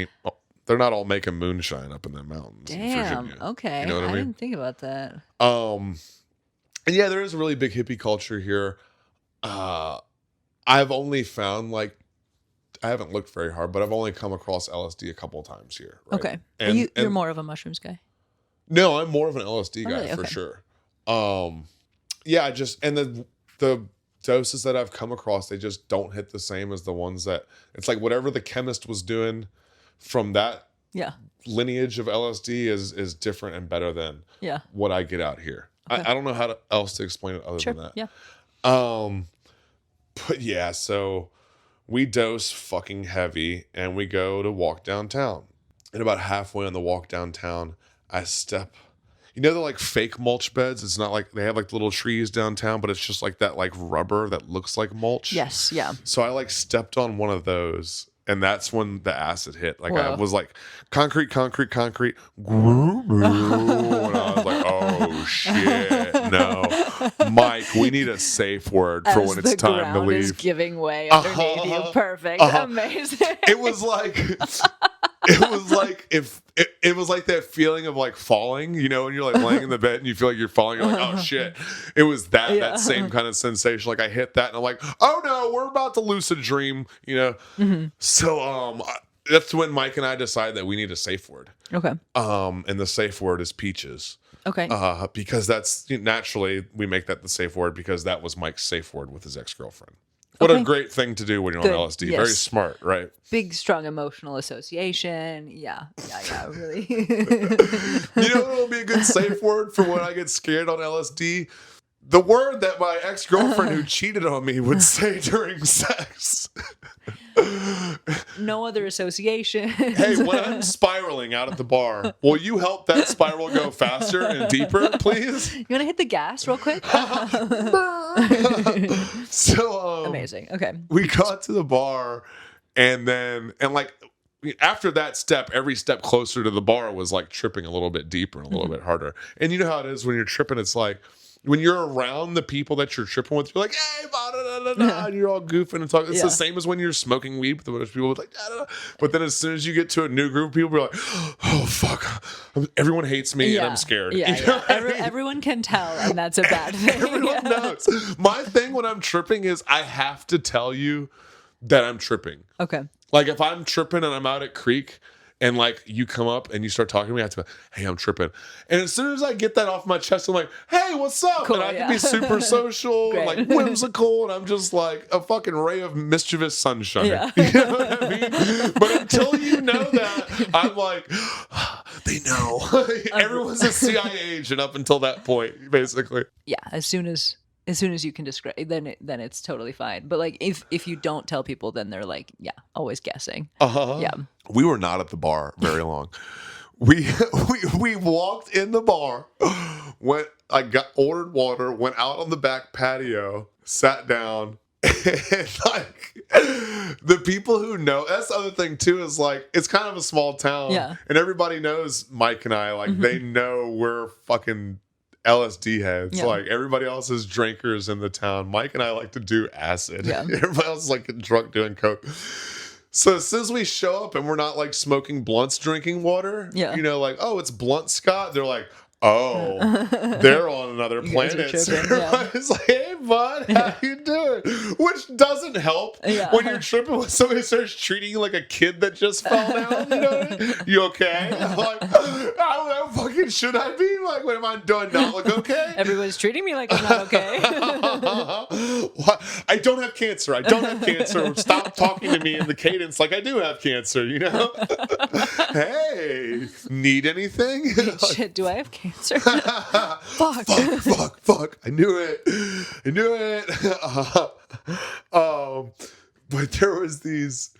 they're not all making moonshine up in the mountains. in Damn. Virginia. Okay. You know what I mean? didn't think about that. And yeah, there is a really big hippie culture here. I've only found like, I haven't looked very hard, but I've only come across LSD a couple of times here. Right? Okay. And, You're more of a mushrooms guy. No, I'm more of an LSD guy really? for Okay. sure. Yeah, the doses that I've come across, they just don't hit the same as the ones that, it's like whatever the chemist was doing from that Yeah. lineage of LSD is different and better than Yeah. what I get out here. Okay. I don't know how else to explain it other Sure. than that. Yeah. But yeah, so we dose fucking heavy and we go to walk downtown. And about halfway on the walk downtown, I step, you know, the like fake mulch beds. It's not like they have like little trees downtown, but it's just like that like rubber that looks like mulch. Yes. Yeah. So I like stepped on one of those. And that's when the acid hit. Like I Whoa. was like, concrete. And I was like, oh shit, no. Mike, we need a safe word for As when it's the time to ground is leave. giving way underneath you. Perfect. Amazing. It was like if it was like that feeling of like falling, you know, when you're like laying in the bed and you feel like you're falling, you're like, oh shit. It was that same kind of sensation. Like I hit that and I'm like, oh no, we're about to lucid dream, you know. Mm-hmm. So that's when Mike and I decided that we need a safe word. Okay. And the safe word is peaches. Okay. Because that's naturally we make that the safe word because that was Mike's safe word with his ex-girlfriend. What a great thing to do when you're Good. on LSD. Yes. Very smart, right? Big, strong emotional association. Yeah. Really. You know what will be a good safe word for when I get scared on LSD? The word that my ex-girlfriend who cheated on me would say during sex. No other association. Hey, when I'm spiraling out at the bar, will you help that spiral go faster and deeper, please? You want to hit the gas real quick? So Amazing. Okay. we got to the bar and like after that step, every step closer to the bar was like tripping a little bit deeper and a little bit harder. And you know how it is when you're tripping, it's like when you're around the people that you're tripping with, you're like, hey, blah, blah, blah, blah, and you're all goofing and talking. It's the same as when you're smoking weed with a bunch of people. It's like, da, da, da. But then as soon as you get to a new group of people, you're like, oh, fuck. Everyone hates me and I'm scared. Yeah, You know what I mean? Everyone can tell, and that's a bad thing. Everyone knows. My thing when I'm tripping is I have to tell you that I'm tripping. Okay. Like if I'm tripping and I'm out at Creek and like you come up and you start talking to me, I have to be, hey, I'm tripping. And as soon as I get that off my chest, I'm like, hey, what's up? Cool, and I can be super social and like whimsical, and I'm just like a fucking ray of mischievous sunshine. Yeah. You know what I mean? But until you know that, I'm like, they know. Everyone's a CIA agent up until that point, basically. Yeah. As soon as you can describe, then it's totally fine. But like if you don't tell people, then they're like, yeah, always guessing. Uh-huh. Yeah. We were not at the bar very long. we walked in the bar, ordered water, went out on the back patio, sat down, and like the people who know, that's the other thing too, is like it's kind of a small town, Yeah. and everybody knows Mike and I, like they know we're fucking LSD heads. Yeah. Like everybody else is drinkers in the town. Mike and I like to do acid. Yeah. Everybody else is like getting drunk doing coke. So as soon as we show up and we're not like smoking blunts, drinking water, Yeah. you know, like, oh, it's blunt Scott. They're like, oh, they're on another You guys are planet. tripping, So yeah. it's like, hey, bud, how you doing? Which doesn't help Yeah. when you're tripping when somebody starts treating you like a kid that just fell down. You know what I mean? You okay? I'm like, I don't know, fucking should I be? Like, what am I doing? Not look okay? Everybody's treating me like I'm not okay. I don't have cancer. I don't have cancer. Stop talking to me in the cadence like I do have cancer, you know? Hey, need anything? Shit, do I have cancer? Fuck. Fuck. I knew it. But there was these,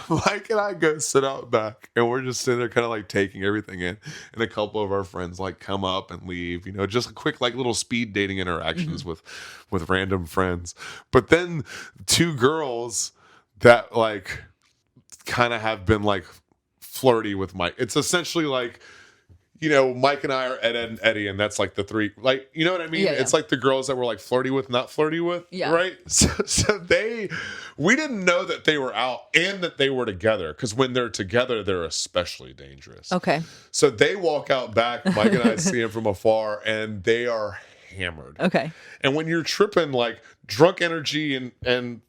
Mike and I go sit out back and we're just sitting there kind of like taking everything in. And a couple of our friends like come up and leave, you know, just a quick like little speed dating interactions with random friends. But then two girls that like kind of have been like flirty with Mike. It's essentially like, you know, Mike and I are Ed and Eddie, and that's like the three, like, you know what I mean? Yeah, It's like the girls that were like flirty with, not flirty with, Yeah. right? So we didn't know that they were out and that they were together, because when they're together, they're especially dangerous. Okay. So they walk out back, Mike and I see them from afar, and they are hammered. Okay. And when you're tripping, like drunk energy and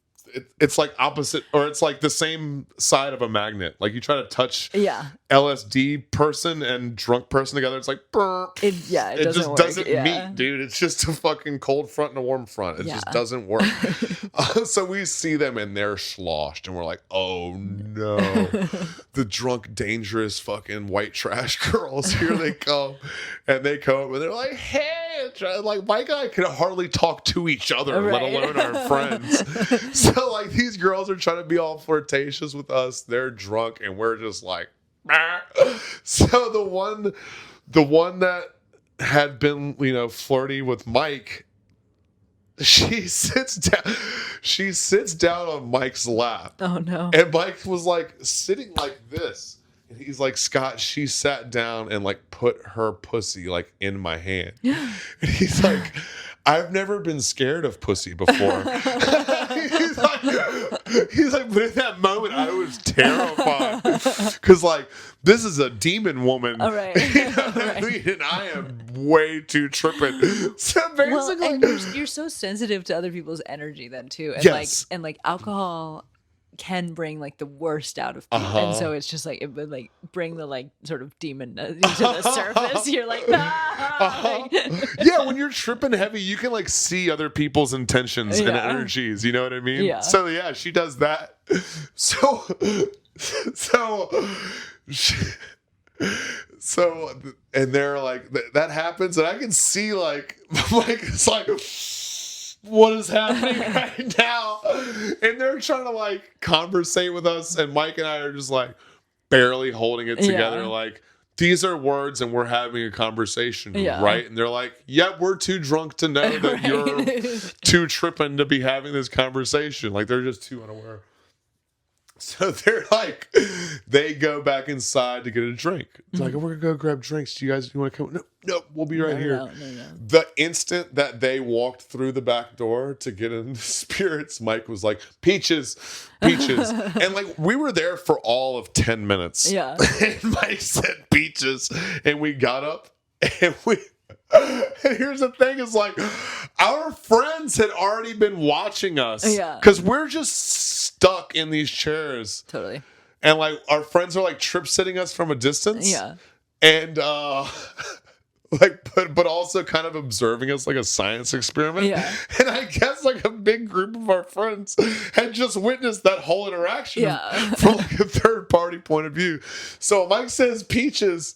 it's like opposite, or it's like the same side of a magnet. Like you try to touch Yeah. LSD person and drunk person together, it's like burp. It It just work. doesn't Yeah. meet, dude. It's just a fucking cold front and a warm front. It just Yeah. doesn't work. So we see them and they're sloshed, and we're like, oh no, the drunk, dangerous fucking white trash girls. Here they come, and they come up and they're like, hey, like Mike and I could hardly talk to each other, let Right. alone our friends. So like these girls are trying to be all flirtatious with us. They're drunk, and we're just like, bah. So the one that had been, you know, flirty with Mike, she sits down on Mike's lap. Oh no. And Mike was like sitting like this. And he's like, Scott, she sat down and like put her pussy like in my hand. And he's like, I've never been scared of pussy before. he's like, but in that moment, I was terrified. Because, like, this is a demon woman. All right. You know what I mean? And I am way too tripping. So basically, Well, and you're so sensitive to other people's energy then too, and Yes. like alcohol can bring like the worst out of people, and so it's just like it would like bring the like sort of demon to the surface. You're like, ah! Yeah, when you're tripping heavy, you can like see other people's intentions and Yeah. energies. You know what I mean? Yeah. So yeah, she does that. So and they're like that happens, and I can see like it's like, what is happening right now? And they're trying to like conversate with us, and Mike and I are just like barely holding it together. Yeah. Like, these are words and we're having a conversation, Yeah. right? And they're like, yep, we're too drunk to know that you're too tripping to be having this conversation. Like, they're just too unaware. So they're like, they go back inside to get a drink. It's like, we're going to go grab drinks. Do you guys want to come? No, we'll be right here. No. The instant that they walked through the back door to get in the spirits, Mike was like, peaches. And like, we were there for all of 10 minutes. Yeah. And Mike said peaches. And we got up and and here's the thing, is like, our friends had already been watching us. Yeah. Because we're just stuck in these chairs. Totally. And like, our friends are like trip sitting us from a distance. Yeah. And like, but also kind of observing us like a science experiment. Yeah. And I guess like a big group of our friends had just witnessed that whole interaction from like a third party point of view. So Mike says peaches,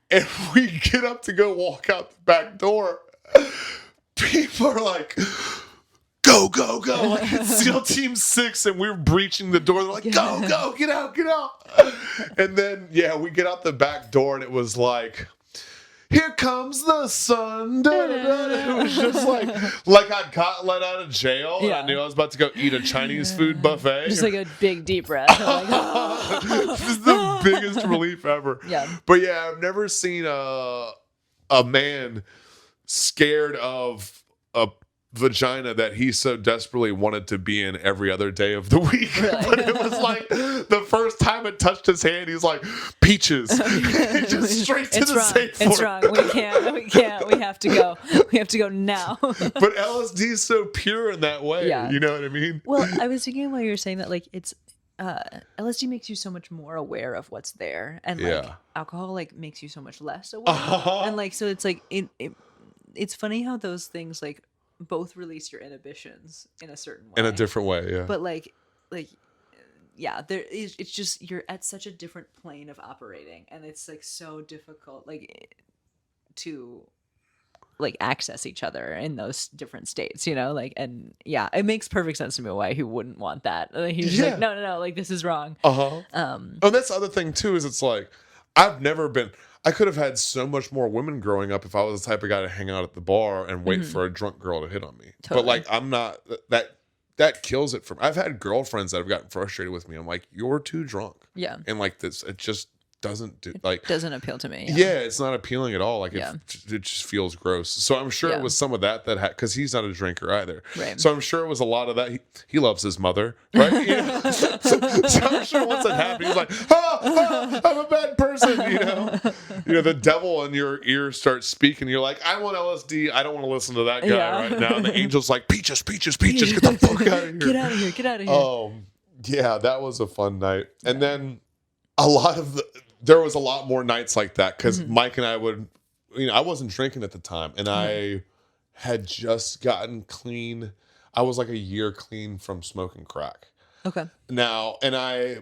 and we get up to go walk out the back door. People are like, go, go, go. Like it's SEAL Team 6 and we're breaching the door. They're like, go, go, get out, get out. And then, yeah, we get out the back door and it was like, here comes the sun. Da, da, da. It was just like I got let out of jail and I knew I was about to go eat a Chinese food buffet. Just like a big deep breath. Like, This is the biggest relief ever. Yeah. But yeah, I've never seen a man scared of a vagina that he so desperately wanted to be in every other day of the week. Really? But it was like the first time it touched his hand, he's like, peaches. Just straight to the safe word. It's wrong. We can't. We have to go. We have to go now. But LSD is so pure in that way. Yeah. You know what I mean? Well, I was thinking while you were saying that, like, it's LSD makes you so much more aware of what's there, and like alcohol like makes you so much less aware. And like, so it's like it's funny how those things like both release your inhibitions in a certain way, in a different way. Yeah. But like yeah, it's just you're at such a different plane of operating, and it's like so difficult like to like access each other in those different states, you know, like, and yeah, it makes perfect sense to me why he wouldn't want that. Like, he's just like, no, like this is wrong. Oh, that's the other thing too, is it's like I could have had so much more women growing up if I was the type of guy to hang out at the bar and wait for a drunk girl to hit on me. Totally. But like, I'm not that kills it for me. I've had girlfriends that have gotten frustrated with me. I'm like, you're too drunk. Yeah. And like this, it just doesn't doesn't appeal to me. Yeah, it's not appealing at all. Like it just feels gross. So I'm sure it was some of that because he's not a drinker either. Right. So I'm sure it was a lot of that. He loves his mother, right? You know? so I'm sure once that happened, he's like, I'm a bad person. You know, the devil in your ear starts speaking. You're like, I want LSD. I don't want to listen to that guy right now. And the angel's like, peaches, peaches, peaches. Get the fuck out of here. Get out of here. Get out of here. Yeah, that was a fun night. And then there was a lot more nights like that because Mike and I would, I wasn't drinking at the time, and I had just gotten clean. I was like a year clean from smoking crack. Okay. Now, and I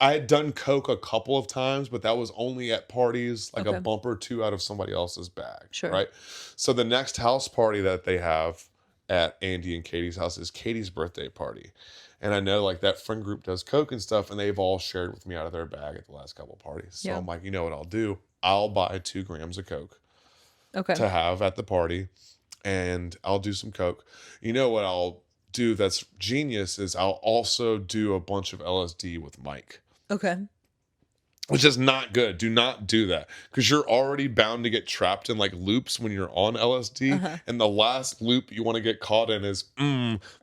had done coke a couple of times, but that was only at parties, like a bump or two out of somebody else's bag. Sure. Right. So the next house party that they have at Andy and Katie's house is Katie's birthday party. And I know like that friend group does coke and stuff, and they've all shared with me out of their bag at the last couple of parties. So I'm like, you know what I'll do? I'll buy 2 grams of coke to have at the party, and I'll do some coke. You know what I'll do that's genius is I'll also do a bunch of LSD with Mike. Okay. Which is not good. Do not do that. Because you're already bound to get trapped in like loops when you're on LSD. And the last loop you want to get caught in is,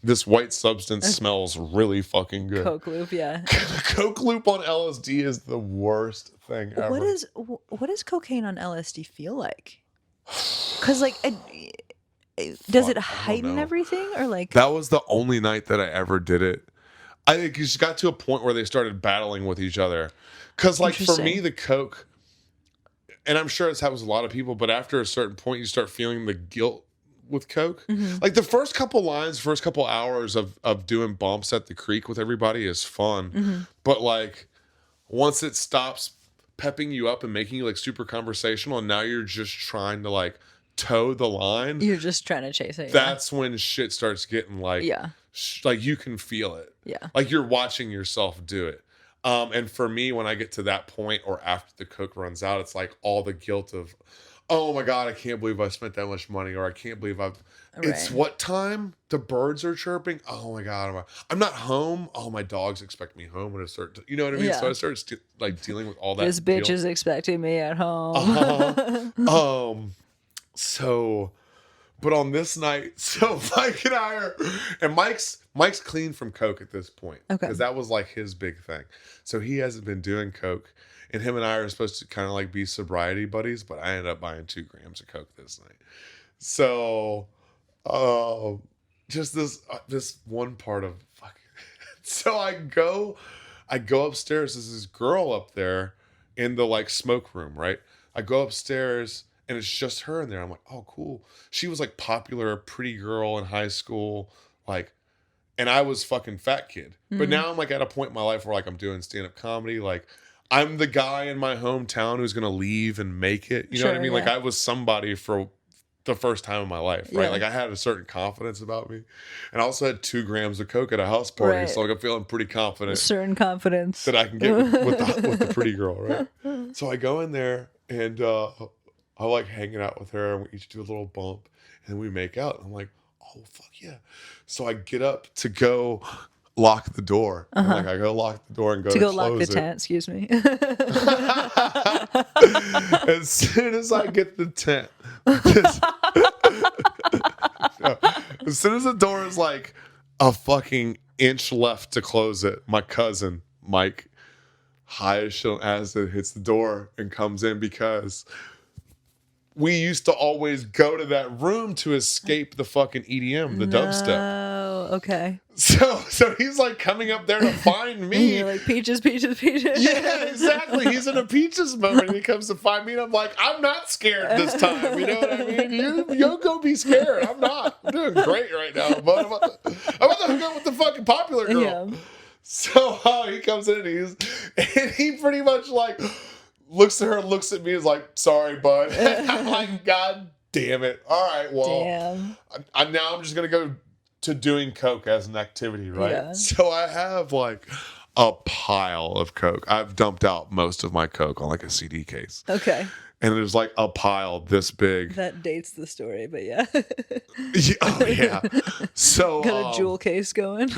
this white substance smells really fucking good. Coke loop, yeah. Coke loop on LSD is the worst thing ever. What does cocaine on LSD feel like? Because like, does it heighten everything or like? That was the only night that I ever did it. I think it just got to a point where they started battling with each other. Because, like, for me, the coke, and I'm sure this happens with a lot of people, but after a certain point, you start feeling the guilt with coke. Like, the first couple hours of doing bumps at the creek with everybody is fun. But, like, once it stops pepping you up and making you, like, super conversational, and now you're just trying to, like, toe the line. You're just trying to chase it. That's when shit starts getting, like, like, you can feel it. Yeah. Like, you're watching yourself do it. And for me, when I get to that point or after the coke runs out, it's like all the guilt of, oh my God, I can't believe I spent that much money, or I can't believe it's what time? The birds are chirping. Oh my God, I'm not home. Oh, my dogs expect me home at a certain, you know what I mean? Yeah. So I started like dealing with all that. This bitch is expecting me at home. But on this night, so Mike and I are, and Mike's clean from coke at this point. Okay. Because that was like his big thing. So he hasn't been doing coke. And him and I are supposed to kind of like be sobriety buddies, but I ended up buying 2 grams of coke this night. So, just this one part of fucking. So I go upstairs. There's this girl up there in the like smoke room, right? I go upstairs. And it's just her in there. I'm like, oh, cool. She was like popular, a pretty girl in high school. Like, and I was fucking fat kid. But now I'm like at a point in my life where like I'm doing stand-up comedy. Like, I'm the guy in my hometown who's going to leave and make it. You know what I mean? Yeah. Like, I was somebody for the first time in my life, right? Yeah. Like I had a certain confidence about me, and I also had 2 grams of coke at a house party, Right. so like I'm feeling pretty confident Certain confidence. that I can get with the pretty girl, right? So I go in there and I like hanging out with her, and we each do a little bump, and then we make out. And I'm like, oh fuck yeah! So I get up to go lock the door, and like I go lock the door and go to go close lock the it. tent, excuse me. As soon as I get the tent, as soon as the door is like a fucking inch left to close it, my cousin Mike, high as shit on acid, hits the door and comes in because we used to always go to that room to escape the fucking EDM, the dubstep. Oh, okay. So he's like coming up there to find me. You're like, peaches, peaches, peaches. Yeah, exactly. He's in a peaches moment and he comes to find me and I'm like, I'm not scared this time. You know what I mean? You go be scared. I'm not. I'm doing great right now. But I'm about to hook up with the fucking popular girl. Yeah. So he comes in and he pretty much like looks at her, looks at me, is like, sorry, bud. I'm like, God damn it. All right, well, Damn. now I'm just going to go to doing coke as an activity, right? Yeah. So I have like a pile of coke. I've dumped out most of my coke on like a CD case. Okay. And there's like a pile this big. That dates the story, but yeah. Yeah, oh, yeah. So Got a jewel case going.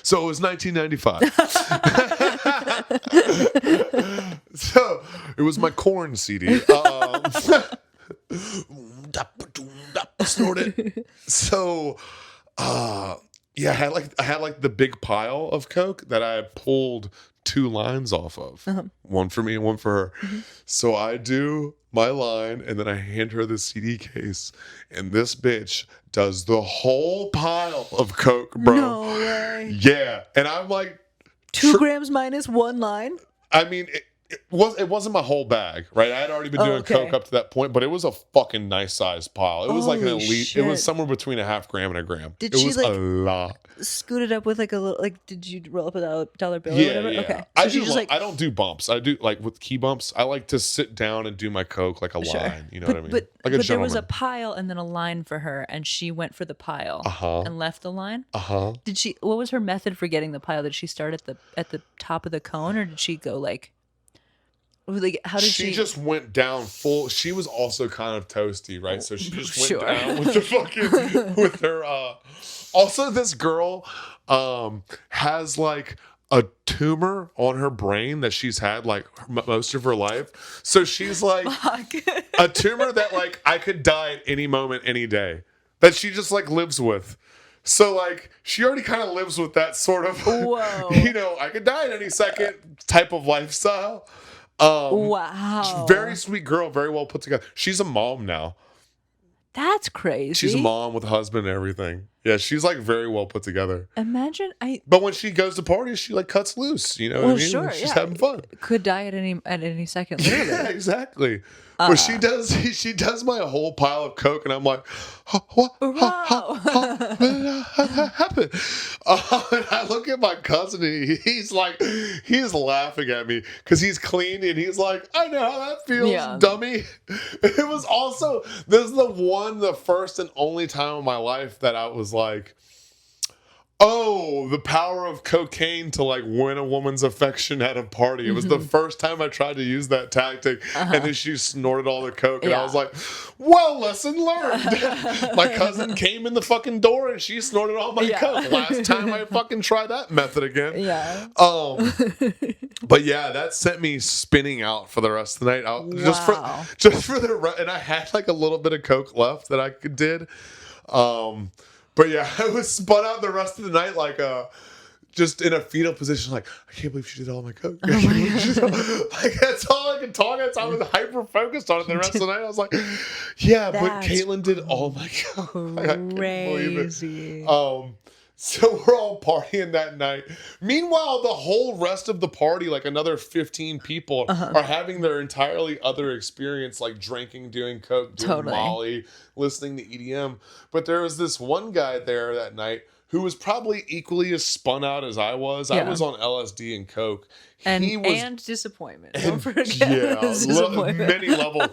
So it was 1995. So it was my corn CD. Snort it. So, yeah, I had like the big pile of coke that I had pulled 2 lines off of, one for me and one for her. So I do my line, and then I hand her the CD case, and this bitch does the whole pile of coke, bro. No way. Yeah, and I'm like, 2 grams minus 1 line. I mean, it wasn't my whole bag, right? I had already been doing coke up to that point, but it was a fucking nice sized pile. It was like an Holy elite. shit. It was somewhere between a half gram and a gram. Did it she, was like, a lot. Scoot it up with like a little, like, did you roll up a dollar bill or Yeah, whatever? yeah. Okay. I she do. just, like, I don't do bumps. I do like with key bumps. I like to sit down and do my coke like a line. You know what I mean? But, Like a but there was gentleman. a pile and then a line for her, and she went for the pile and left the line. Did she? What was her method for getting the pile? Did she start at the top of the cone, or did she go like how did she? She just went down full. She was also kind of toasty, right? So she just went Sure. down with the fucking with her. Also, this girl has like a tumor on her brain that she's had like most of her life. So she's like a tumor that like I could die at any moment, any day. That she just like lives with. So like she already kind of lives with that sort of, Whoa. you know, I could die at any second type of lifestyle. Wow. Very sweet girl, very well put together. She's a mom now. That's crazy. She's a mom with a husband and everything. Yeah, she's like very well put together. Imagine But when she goes to parties, she like cuts loose. You know what I mean? Sure, She's yeah. having fun. Could die at any second, literally. Yeah, exactly. But she does my whole pile of coke, and I'm like, what happened? And I look at my cousin, and he's laughing at me because he's clean, and he's like, I know how that feels, dummy. It was also, this is the first and only time in my life that I was like, oh, the power of cocaine to like win a woman's affection at a party. It was the first time I tried to use that tactic. And then she snorted all the coke. And I was like, well, lesson learned. My cousin came in the fucking door and she snorted all my coke. Last time I fucking try that method again. Yeah. But yeah, that sent me spinning out for the rest of the night. And I had like a little bit of coke left that I did. But yeah, I was spun out the rest of the night like just in a fetal position, like, I can't believe she did all my coke. Like that's all I could talk. I was hyper focused on it the rest of the night. I was like, yeah, but Caitlin did all my coke. I can't believe it. So we're all partying that night. Meanwhile, the whole rest of the party, like another 15 people, are having their entirely other experience, like drinking, doing coke, doing Molly, listening to EDM. But there was this one guy there that night who was probably equally as spun out as I was. I was on LSD and coke. And disappointment. Don't forget disappointment. Many levels.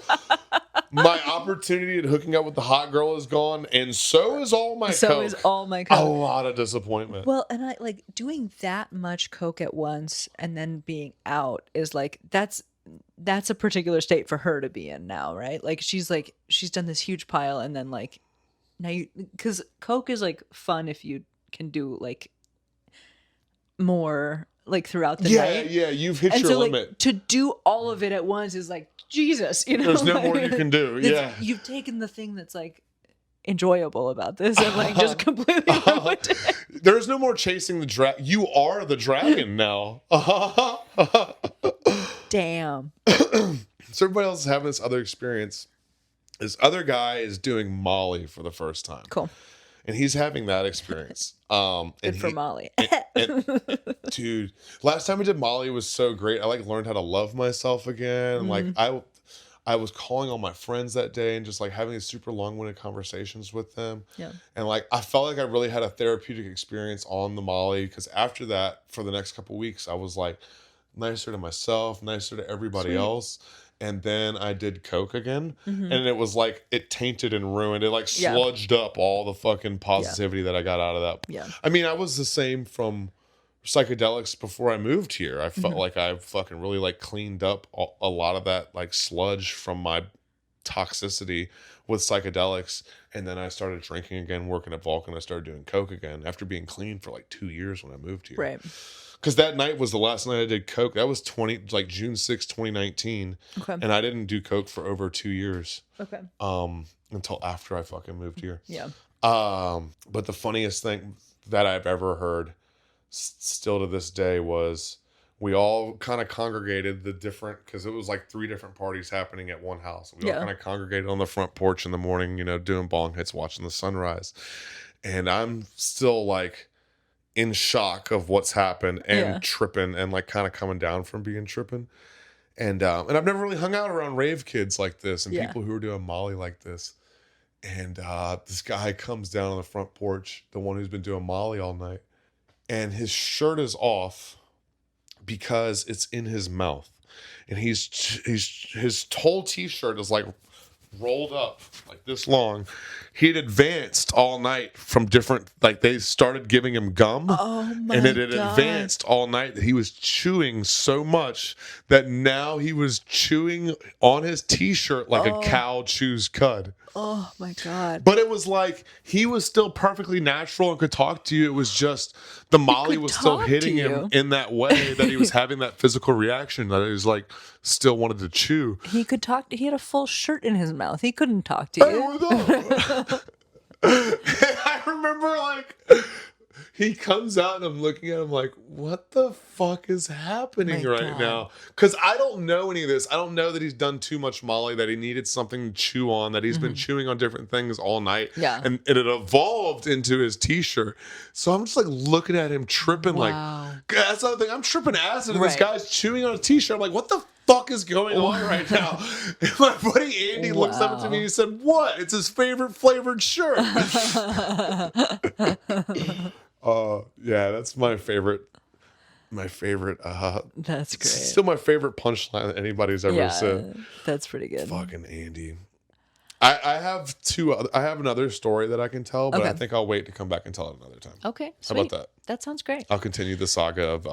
My opportunity at hooking up with the hot girl is gone, and so is all my So coke. is all my A coke. lot of disappointment. Well, and I like doing that much coke at once and then being out is like that's a particular state for her to be in now, right? Like she's done this huge pile and then like now you because coke is like fun if you can do like more like throughout the night. Yeah, you've hit And your so limit. like to do all of it at once is like Jesus, you know. There's no like, more you can do. Yeah. You've taken the thing that's like enjoyable about this and like just completely ruined it. There's no more chasing the dragon. You are the dragon now. Damn. So everybody else is having this other experience. This other guy is doing Molly for the first time. Cool. And he's having that experience. Good for Molly. Dude, last time we did Molly was so great. I like learned how to love myself again. Like I was calling all my friends that day and just like having these super long-winded conversations with them. Yeah. And like I felt like I really had a therapeutic experience on the Molly because after that, for the next couple weeks, I was like nicer to myself, nicer to everybody else. And then I did coke again, and it was like it tainted and ruined. It like sludged up all the fucking positivity that I got out of that. Yeah. I mean, I was the same from psychedelics before I moved here. I felt like I fucking really like cleaned up a lot of that like sludge from my toxicity with psychedelics. And then I started drinking again, working at Vulcan. I started doing coke again after being clean for like 2 years when I moved here. Right. Because that night was the last night I did coke. That was June 6, 2019. Okay. And I didn't do coke for over 2 years. Okay. Until after I fucking moved here. Yeah. But the funniest thing that I've ever heard still to this day was we all kind of congregated because it was like 3 different parties happening at one house. We all kind of congregated on the front porch in the morning, you know, doing bong hits, watching the sunrise. And I'm still like in shock of what's happened and tripping and like kind of coming down from being tripping. And I've never really hung out around rave kids like this and people who are doing Molly like this. And this guy comes down on the front porch, the one who's been doing Molly all night, and his shirt is off because it's in his mouth. And his whole t-shirt is like rolled up like this long. He'd advanced all night from different, like they started giving him gum. Oh my and it had God. advanced all night that he was chewing so much that now he was chewing on his t-shirt like a cow chews cud. Oh my God. But it was like he was still perfectly natural and could talk to you. It was just the Molly was still hitting him in that way that he was having that physical reaction that he was like still wanted to chew. He could talk. He had a full shirt in his mouth. He couldn't talk to you. I remember like he comes out and I'm looking at him like, what the fuck is happening right now? Because I don't know any of this. I don't know that he's done too much Molly, that he needed something to chew on, that he's been chewing on different things all night. Yeah. And it evolved into his t-shirt. So I'm just like looking at him tripping like, that's the other thing. I'm tripping acid and this guy's chewing on a t-shirt. I'm like, what the fuck is going on right now? And my buddy Andy looks up to me and he said, what? It's his favorite flavored shirt. Yeah, that's my favorite. That's great. Still my favorite punchline that anybody's ever said. That's pretty good. Fucking Andy. I have I have another story that I can tell, but I think I'll wait to come back and tell it another time. Okay. Sweet. How about that? That sounds great. I'll continue the saga of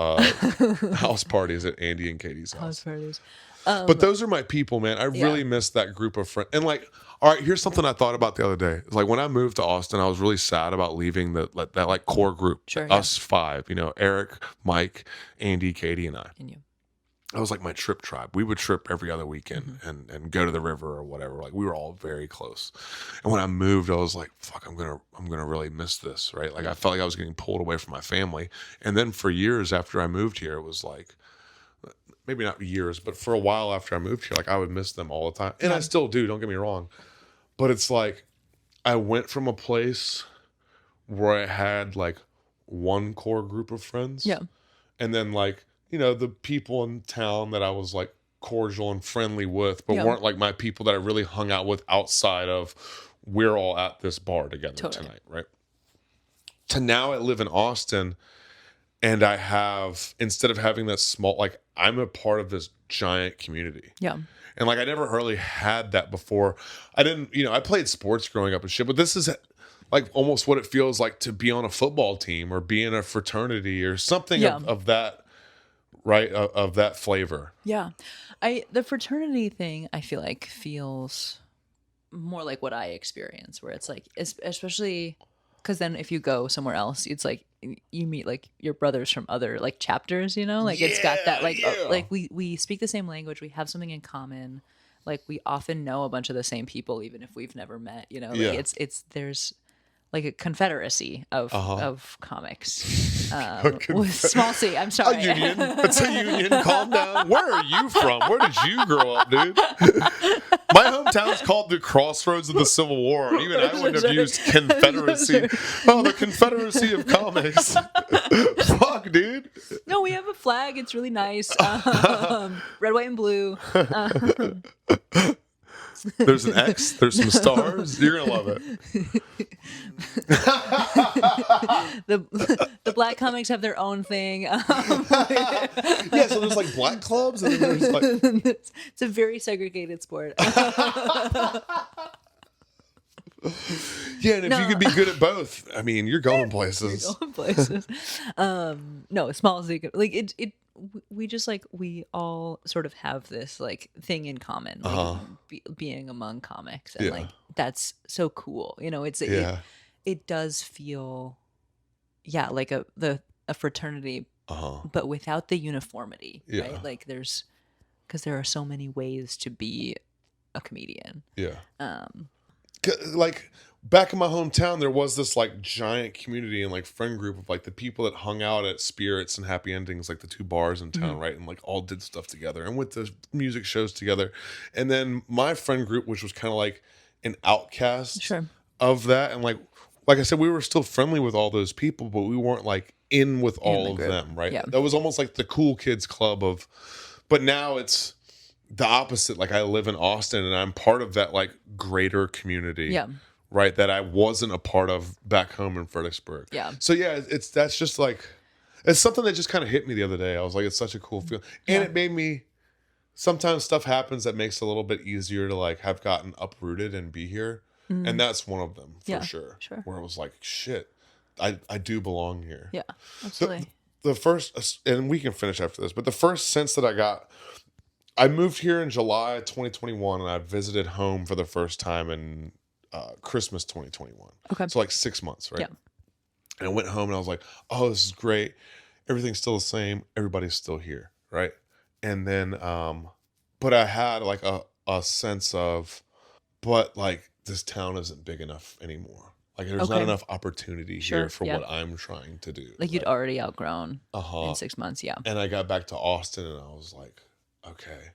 house parties at Andy and Katie's house. House parties. But those are my people, man. I really miss that group of friends. And like, all right, here's something I thought about the other day. It's like when I moved to Austin, I was really sad about leaving that like core group, us 5. You know, Eric, Mike, Andy, Katie, and I. And you. I was like my trip tribe. We would trip every other weekend and go to the river or whatever. Like we were all very close. And when I moved, I was like, fuck, I'm gonna really miss this, right? Like I felt like I was getting pulled away from my family. And then for years after I moved here, it was like, maybe not years, but for a while after I moved here, like I would miss them all the time. And I still do, don't get me wrong. But it's like I went from a place where I had like one core group of friends. Yeah. And then like, you know, the people in town that I was like cordial and friendly with, but weren't like my people that I really hung out with outside of we're all at this bar together tonight, right? To now I live in Austin And I have, instead of having that small, like I'm a part of this giant community. Yeah. And like I never really had that before. I didn't, I played sports growing up and shit, but this is like almost what it feels like to be on a football team or be in a fraternity or something Yeah. of that, right? Of that flavor. Yeah. The fraternity thing, I feel like feels more like what I experience, where it's like, especially because then if you go somewhere else, it's like you meet like your brothers from other like chapters, like it's got that like like we speak the same language, we have something in common, like we often know a bunch of the same people even if we've never met, like it's there's like a confederacy of comics with small c. I'm sorry. A union. It's a union. Calm down. Where are you from? Where did you grow up, dude? My hometown's called the Crossroads of the Civil War. Even I wouldn't have used Confederacy. Oh, the Confederacy of Comics. Fuck, dude. No, we have a flag. It's really nice. Red, white, and blue. There's an X. There's some stars. You're gonna love it. The black comics have their own thing. Yeah, so there's like black clubs, and then there's like it's a very segregated sport. Yeah, and if you could be good at both, I mean, you're going places. You're going places. No, small as you could. Like it. We just like we all sort of have this like thing in common, like being among comics, and like that's so cool. It does feel, like a fraternity, but without the uniformity, right? Like because there are so many ways to be a comedian. Yeah. Like back in my hometown, there was this like giant community and like friend group of like the people that hung out at Spirits and Happy Endings, like the two bars in town, right? And like all did stuff together and went to music shows together. And then my friend group, which was kind of like an outcast of that. And like I said, we were still friendly with all those people, but we weren't like in with all of them, right? Yeah. That was almost like the cool kids club but now it's the opposite. Like I live in Austin and I'm part of that like greater community. Yeah. Right. That I wasn't a part of back home in Fredericksburg. Yeah. So that's just like, it's something that just kind of hit me the other day. I was like, it's such a cool feeling. And it made me, sometimes stuff happens that makes it a little bit easier to like have gotten uprooted and be here. Mm-hmm. And that's one of them for sure. Where it was like, shit, I do belong here. Yeah, absolutely. The first, and we can finish after this, but the first sense that I got, I moved here in July 2021 and I visited home for the first time in Christmas 2021. Okay. So like 6 months, right? Yeah. And I went home and I was like, oh, this is great. Everything's still the same. Everybody's still here, right? And then, but I had like a sense of, but like this town isn't big enough anymore. Like there's not enough opportunity here for what I'm trying to do. Like you'd already outgrown in 6 months, And I got back to Austin and I was like, okay,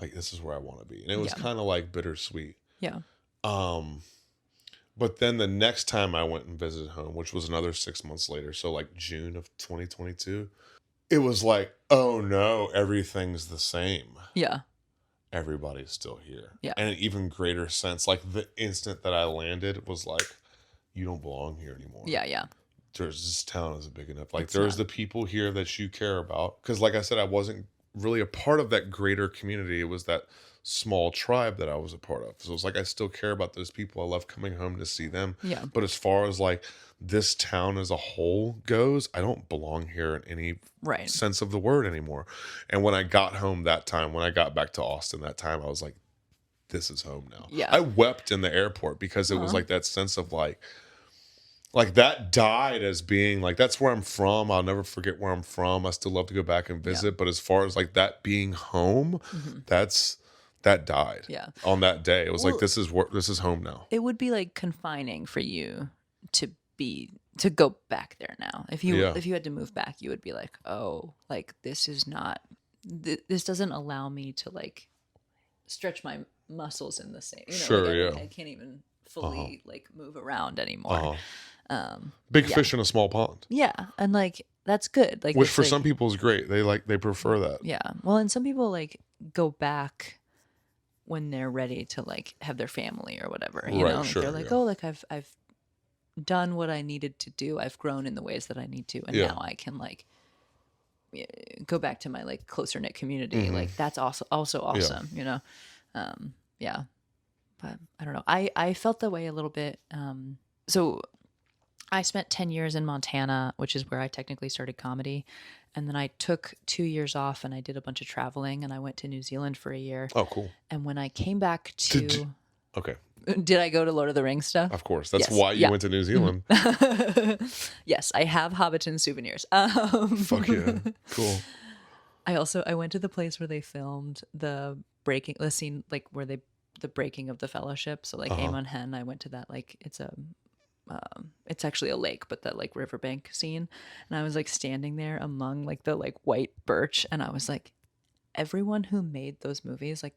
like this is where I want to be. And it was kind of like bittersweet. Yeah. But then the next time I went and visited home, which was another 6 months later, so like June of 2022, it was like, oh no, everything's the same. Yeah. Everybody's still here. Yeah. And an even greater sense, like the instant that I landed was like, you don't belong here anymore. Yeah, yeah. This town isn't big enough. Like there's the people here that you care about. Because like I said, I wasn't really a part of that greater community. It was that small tribe that I was a part of. So it's like I still care about those people. I love coming home to see them. Yeah. But as far as like this town as a whole goes, I don't belong here in any sense of the word anymore. And when I got home that time, when I got back to Austin that time, I was like, this is home now. Yeah. I wept in the airport because it was like that sense of like that died as being like, that's where I'm from. I'll never forget where I'm from. I still love to go back and visit. Yeah. But as far as like that being home, that died on that day. It was like, this is home now. It would be like confining for you to go back there now. If you had to move back, you would be like, oh, like this is not, this doesn't allow me to like stretch my muscles in the same, I can't even fully like move around anymore. Big fish in a small pond. Yeah. And like, that's good. Like, which for some people is great. They prefer that. Yeah. Well, and some people like go back when they're ready to like have their family or whatever, you know, sure, they're like, oh, like I've done what I needed to do. I've grown in the ways that I need to. And now I can like go back to my like closer knit community. Like that's also awesome, you know? Yeah. But I don't know. I felt that way a little bit. So I spent 10 years in Montana, which is where I technically started comedy. And then I took 2 years off and I did a bunch of traveling and I went to New Zealand for a year. Oh, cool. And when I came back to... Okay. Did I go to Lord of the Rings stuff? Of course. That's yes. why you went to New Zealand. Yes, I have Hobbiton souvenirs. Fuck yeah. Cool. I went to the place where they filmed the scene, like where the breaking of the Fellowship. So like Amon Hen, I went to that, like it's actually a lake, but that like riverbank scene. And I was like standing there among like the like white birch. And I was like, everyone who made those movies, like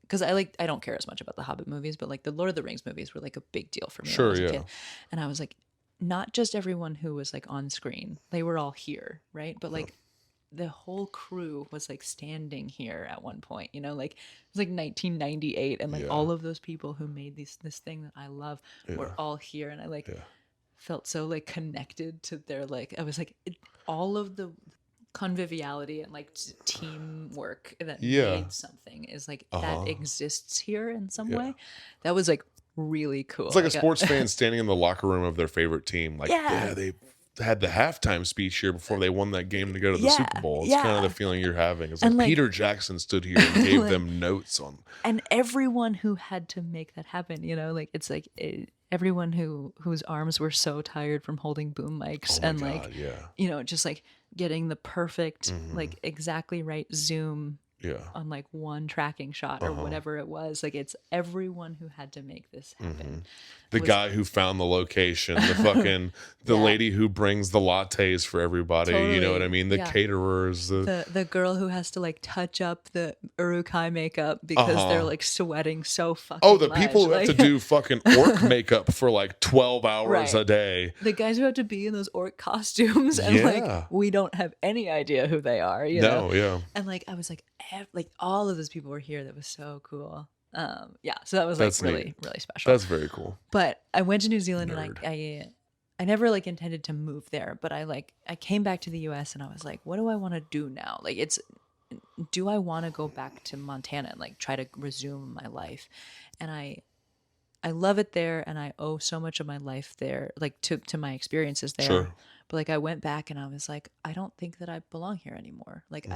because I don't care as much about the Hobbit movies, but like the Lord of the Rings movies were like a big deal for me when I was a kid. And I was like, not just everyone who was like on screen, they were all here, right? But like the whole crew was like standing here at one point, you know, like it was like 1998 and like all of those people who made this thing that I love were all here. And I like felt so like connected to their, like, I was like, all of the conviviality and like teamwork that made something is like that exists here in some way. That was like really cool. It's like a sports fan standing in the locker room of their favorite team. Like, they had the halftime speech here before they won that game to go to the Super Bowl. It's kind of the feeling you're having. It's like Peter Jackson stood here and gave them notes on. And everyone who had to make that happen, you know, like it's like everyone whose arms were so tired from holding boom mics and like, you know, just like getting the perfect, like exactly right zoom on like one tracking shot or whatever it was. Like it's everyone who had to make this happen. The guy who found the location, the fucking lady who brings the lattes for everybody. Totally. You know what I mean? The caterers, the girl who has to like touch up the Uruk-hai makeup because they're like sweating so fucking the much. people who have to do fucking orc makeup for like 12 hours a day. The guys who have to be in those orc costumes and like we don't have any idea who they are, you know? And like I was like all of those people were here. That was so cool. So that was like really special. That's very cool. But I went to New Zealand and I never like intended to move there, but I came back to the US and I was like, what do I want to do now? Like do I want to go back to Montana and like try to resume my life? And I love it there and I owe so much of my life there, like to my experiences there. Sure. But like I went back and I was like, I don't think that I belong here anymore. Like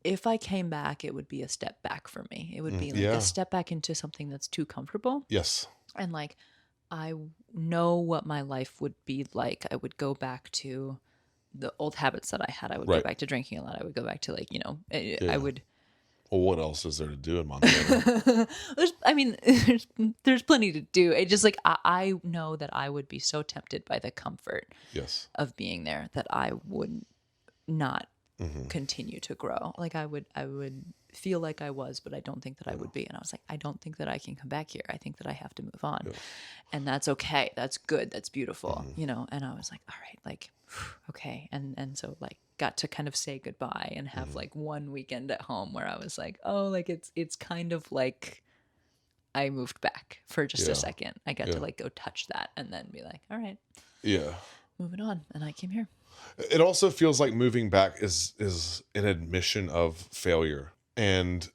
if I came back, it would be a step back for me. It would be like a step back into something that's too comfortable. Yes. And like, I know what my life would be like. I would go back to the old habits that I had. I would go back to drinking a lot. I would go back to like, you know, I would. Well, what else is there to do in Montana? there's plenty to do. It just like, I know that I would be so tempted by the comfort of being there that I would not continue to grow. Like I would feel like I was, but I don't think that I would be. And I was like, I don't think that I can come back here. I think that I have to move on. And that's okay. That's good. That's beautiful. You know? And I was like, all right, like, okay. And so like got to kind of say goodbye and have like one weekend at home where I was like, oh, like it's kind of like I moved back for just a second. I got to like go touch that and then be like, all right. Yeah. Moving on. And I came here. It also feels like moving back is an admission of failure, and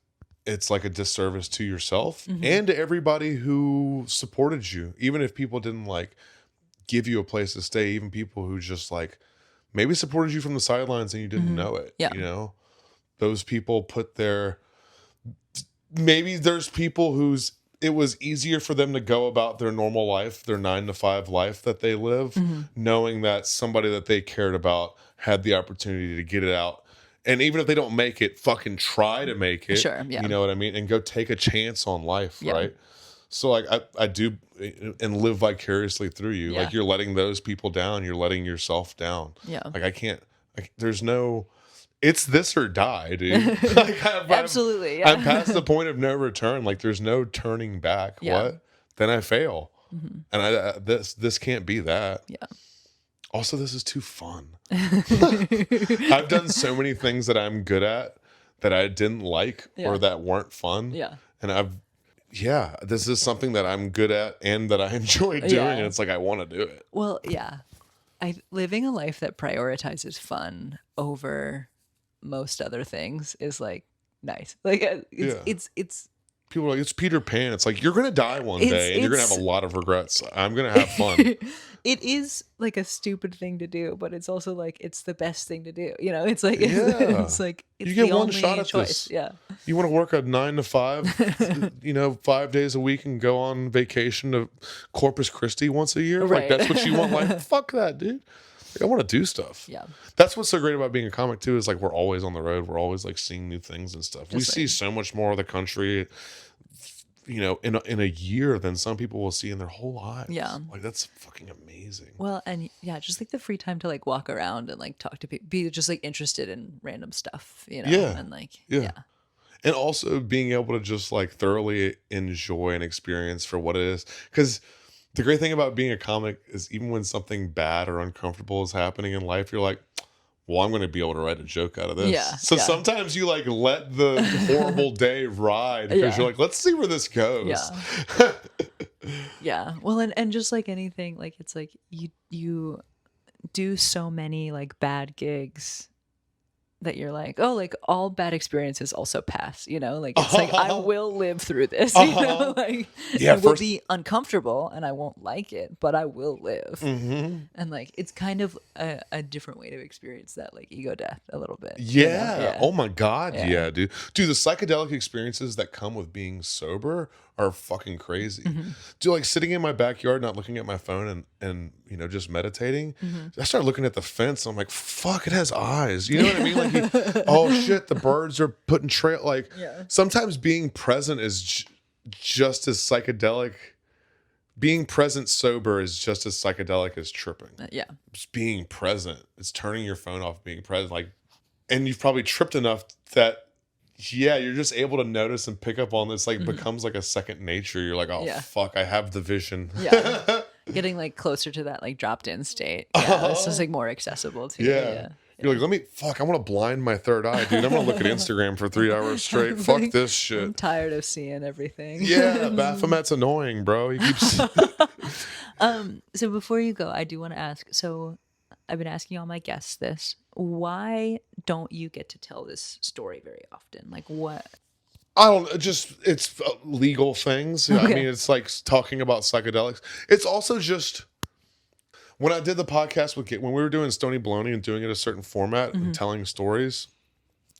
it's like a disservice to yourself and to everybody who supported you, even if people didn't like give you a place to stay, even people who just like maybe supported you from the sidelines and you didn't know it. You know, those people maybe there's people whose it was easier for them to go about their normal life, their 9-to-5 life that they live, knowing that somebody that they cared about had the opportunity to get it out. And even if they don't make it, fucking try to make it. Sure, yeah. You know what I mean? And go take a chance on life, right? So like I do and live vicariously through you. Like you're letting those people down. You're letting yourself down. Yeah. Like there's no... It's this or die, dude. Like absolutely. I'm past the point of no return. Like there's no turning back. What? Then I fail. And this can't be that. Yeah. Also, this is too fun. I've done so many things that I'm good at that I didn't like or that weren't fun. Yeah. And this is something that I'm good at and that I enjoy doing. And it's like, I want to do it. Well, yeah. living a life that prioritizes fun over most other things is like nice. Like it's People are like, it's Peter Pan. It's like, you're going to die one day and you're going to have a lot of regrets. I'm going to have fun. It is like a stupid thing to do, but it's also like it's the best thing to do. You know, it's like it's like it's you get the one only shot at choice. this. Yeah. You want to work a 9 to 5, 5 days a week and go on vacation to Corpus Christi once a year? Right. Like, that's what you want? Like, fuck that, dude. Like, I want to do stuff. Yeah. That's what's so great about being a comic too, is like we're always on the road. We're always like seeing new things and stuff. We see so much more of the country, in a year than some people will see in their whole lives. Yeah. Like, that's fucking amazing. Well, and yeah, just like the free time to like walk around and like talk to people, be just like interested in random stuff, Yeah. and like, Yeah. And also being able to just like thoroughly enjoy an experience for what it is. Because the great thing about being a comic is even when something bad or uncomfortable is happening in life, you're like, well, I'm going to be able to write a joke out of this. Yeah, So sometimes you like let the horrible day ride because you're like, let's see where this goes. Yeah. Yeah. Well, and just like anything, like it's like you do so many like bad gigs that you're like, oh, like all bad experiences also pass, like it's like I will live through this, like it will be uncomfortable and I won't like it, but I will live. And like it's kind of a different way to experience that like ego death a little bit. Yeah. Oh my God. Yeah, dude. Dude, the psychedelic experiences that come with being sober are fucking crazy. Dude, like sitting in my backyard, not looking at my phone and just meditating. I started looking at the fence and I'm like, fuck, it has eyes. You know what I mean? Like, oh shit, the birds are putting trail. Like sometimes being present is just as psychedelic. Being present sober is just as psychedelic as tripping. Just being present. It's turning your phone off, being present. Like, and you've probably tripped enough that you're just able to notice and pick up on this, like becomes like a second nature. You're like, oh fuck, I have the vision. Getting like closer to that like dropped in state. It's just like more accessible to you. You're like, I want to blind my third eye, dude. I'm going to look at Instagram for 3 hours straight. Fuck this shit. I'm tired of seeing everything. Yeah, Baphomet's annoying, bro. He keeps... So before you go, I do want to ask, so I've been asking all my guests this. Why don't you get to tell this story very often? Like what? I don't, it's legal things. Okay. I mean, it's like talking about psychedelics. It's also just... When I did the podcast when we were doing Stony Baloney and doing it a certain format and telling stories,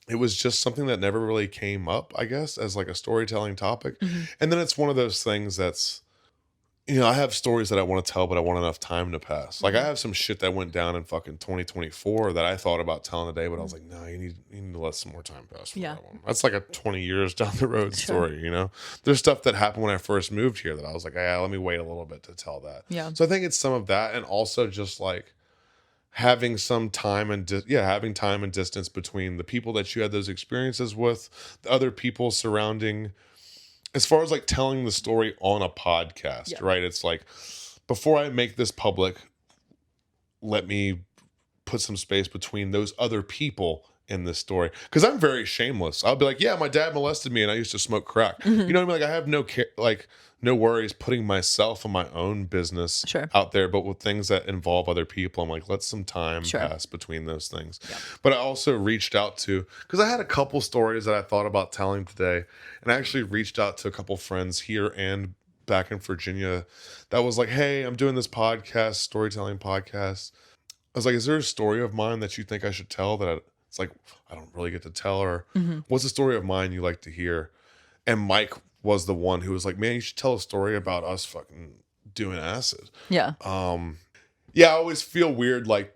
it was just something that never really came up, I guess, as like a storytelling topic. And then it's one of those things that's, I have stories that I want to tell, but I want enough time to pass. Like I have some shit that went down in fucking 2024 that I thought about telling today, but I was like, no, you need to let some more time pass for that one. That's like a 20 years down the road story, There's stuff that happened when I first moved here that I was like, let me wait a little bit to tell that. Yeah. So I think it's some of that, and also just like having some time and having time and distance between the people that you had those experiences with, the other people surrounding. As far as like telling the story on a podcast, right? It's like, before I make this public, let me put some space between those other people in this story. Because I'm very shameless. I'll be like, yeah, my dad molested me and I used to smoke crack. You know what I mean? Like I have no worries putting myself and my own business out there, but with things that involve other people, I'm like, let some time pass between those things. But I also reached out to, because I had a couple stories that I thought about telling today, and I actually reached out to a couple friends here and back in Virginia that was like, hey, I'm doing this podcast, storytelling podcast. I was like, is there a story of mine that you think I should tell it's like, I don't really get to tell, or what's a story of mine you like to hear? And Mike was the one who was like, man, you should tell a story about us fucking doing acid. Yeah. I always feel weird like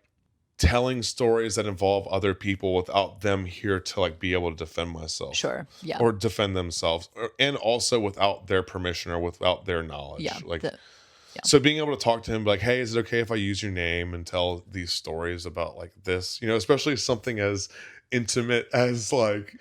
telling stories that involve other people without them here to like be able to defend myself. Sure. Yeah. Or defend themselves, and also without their permission or without their knowledge. Yeah. So being able to talk to him like, hey, is it okay if I use your name and tell these stories about like this? Especially something as intimate as like,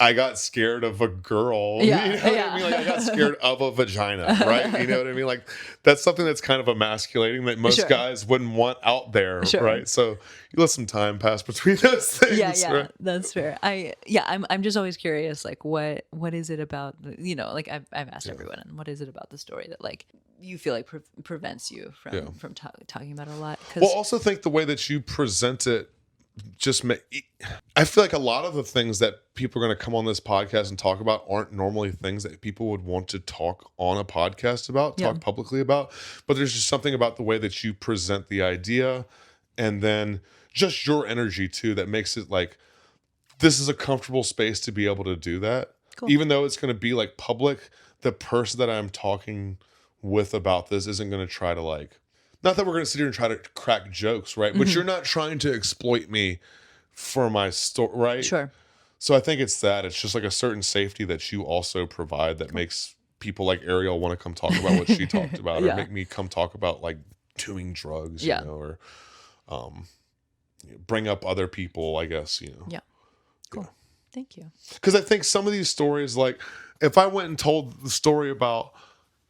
I got scared of a girl. Yeah, you know what I mean? Like I got scared of a vagina, right? You know what I mean? Like that's something that's kind of emasculating that most guys wouldn't want out there, right? So you let some time pass between those things. Yeah, right? That's fair. I'm just always curious, like what is it about? Like I've asked everyone, and what is it about the story that like you feel like prevents you from talking about it a lot. Well, also think the way that you present it I feel like a lot of the things that people are going to come on this podcast and talk about aren't normally things that people would want to talk on a podcast about, talk publicly about. But there's just something about the way that you present the idea and then just your energy too that makes it like this is a comfortable space to be able to do that. Cool. Even though it's going to be like public, the person that I'm talking with about this isn't going to try to like, not that we're going to sit here and try to crack jokes, right? But you're not trying to exploit me for my story, right? Sure. So I think it's that. It's just like a certain safety that you also provide that makes people like Ariel want to come talk about what she talked about or make me come talk about like doing drugs, you know, or bring up other people, I guess, you know. Yeah. Cool. Thank you. Because I think some of these stories, like if I went and told the story about,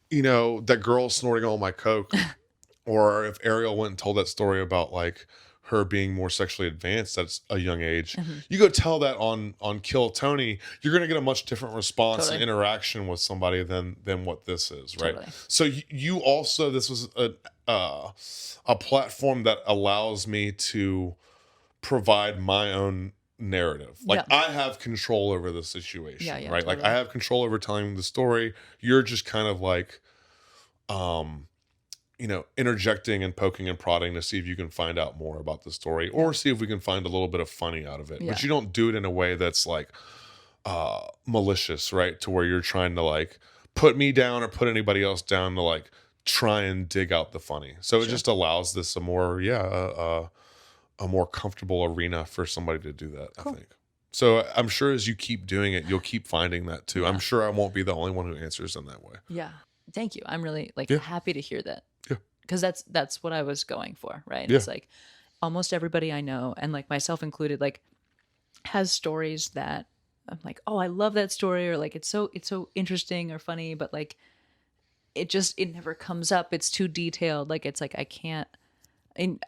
you know, that girl snorting all my coke, or if Ariel went and told that story about like her being more sexually advanced at a young age, you go tell that on Kill Tony, you're going to get a much different response and interaction with somebody than what this is, right? Totally. So you also, this was a platform that allows me to provide my own narrative. Like I have control over the situation, right? Totally. Like I have control over telling the story. You're just kind of like, you know, interjecting and poking and prodding to see if you can find out more about the story or see if we can find a little bit of funny out of it. But you don't do it in a way that's like malicious, right? To where you're trying to like put me down or put anybody else down to like try and dig out the funny. So it just allows this a more, a more comfortable arena for somebody to do that, I think. So I'm sure as you keep doing it, you'll keep finding that too. I'm sure I won't be the only one who answers in that way. Yeah. Thank you. I'm really like happy to hear that. Yeah. Because that's what I was going for, right? Yeah. It's like almost everybody I know, and like myself included, like has stories that I'm like, oh, I love that story, or like it's so interesting or funny, but like it never comes up. It's too detailed. Like it's like I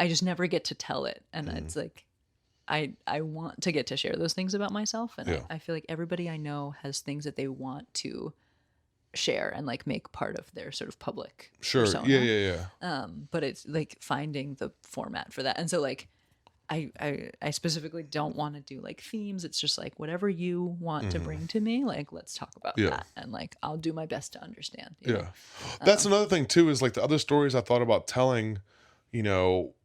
just never get to tell it, and it's like I want to get to share those things about myself, and I feel like everybody I know has things that they want to share and like make part of their sort of public persona. But it's like finding the format for that, and so like I specifically don't want to do like themes. It's just like whatever you want to bring to me, like let's talk about that, and like I'll do my best to understand. You know? That's another thing too, is like the other stories I thought about telling, you know,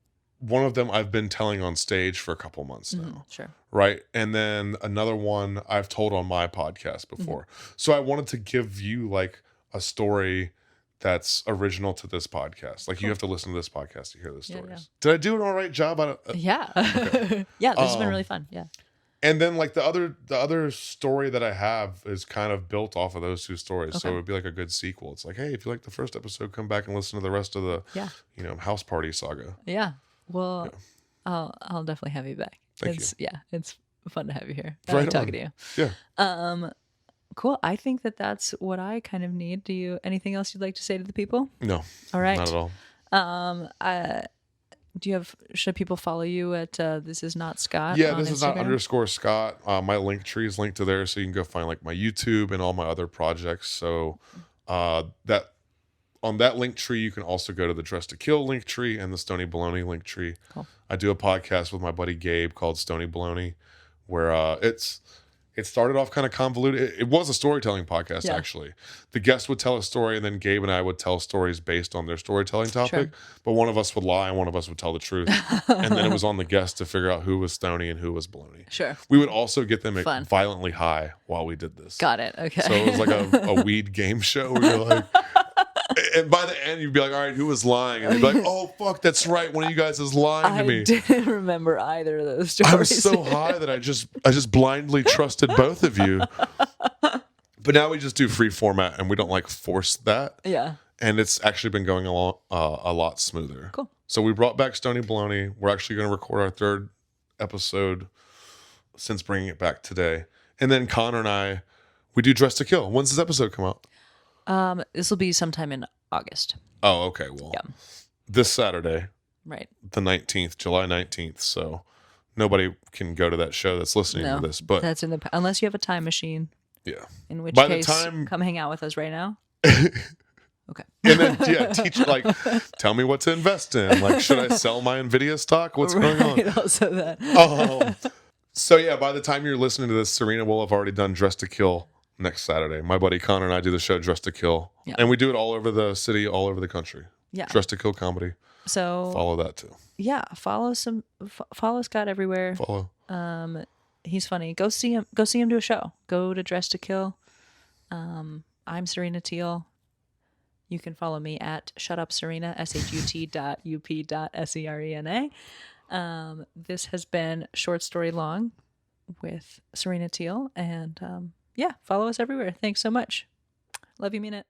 one of them I've been telling on stage for a couple months now. Sure. Right. And then another one I've told on my podcast before. So I wanted to give you like a story that's original to this podcast. Like you have to listen to this podcast to hear the stories. Yeah. Did I do an all right job? Yeah. Okay. Yeah. This has been really fun. Yeah. And then like the other story that I have is kind of built off of those two stories. Okay. So it would be like a good sequel. It's like, hey, if you like the first episode, come back and listen to the rest of the, you know, house party saga. Yeah. Well, I'll definitely have you back. Thank you. Yeah, it's fun to have you here. I like talking to you. Yeah. Cool. I think that's what I kind of need. Do you anything else you'd like to say to the people? No. All right. Not at all. Should people follow you at This Is Not Scott? Yeah, This Is Not _Scott. My link tree is linked to there, so you can go find like my YouTube and all my other projects. So that. On that link tree, you can also go to the Dress to Kill link tree and the Stony Baloney link tree. Cool. I do a podcast with my buddy Gabe called Stony Baloney, where it started off kind of convoluted. It was a storytelling podcast, actually. The guest would tell a story, and then Gabe and I would tell stories based on their storytelling topic. Sure. But one of us would lie, and one of us would tell the truth. And then it was on the guest to figure out who was Stony and who was Baloney. Sure. We would also get them violently high while we did this. Got it. Okay. So it was like a weed game show where you're like... And by the end, you'd be like, all right, who was lying? And they'd be like, oh, fuck, that's right. One of you guys is lying to me. I didn't remember either of those stories. I was so high that I just blindly trusted both of you. But now we just do free format, and we don't like force that. Yeah. And it's actually been going along a lot smoother. Cool. So we brought back Stony Baloney. We're actually going to record our third episode since bringing it back today. And then Connor and I, we do Dress to Kill. When's this episode come out? This will be sometime in August. Oh, okay. Well, this Saturday, right? The 19th, July 19th. So nobody can go to that show that's listening to this, but that's unless you have a time machine. Yeah. In which case, come hang out with us right now. Okay. And then teach like, tell me what to invest in. Like, should I sell my Nvidia stock? What's going on? Also that. So yeah, by the time you're listening to this, Serena will have already done Dress to Kill next Saturday. My buddy Connor and I do the show Dress to Kill, and we do it all over the city, all over the country. Yeah. Dress to Kill comedy. So follow that too. Yeah, follow Scott everywhere. Follow. He's funny. Go see him do a show. Go to Dress to Kill. I'm Serena Thiel. You can follow me at shutupserena, shut.up.serena. This has been Short Story Long with Serena Thiel. And follow us everywhere. Thanks so much. Love you, mean it.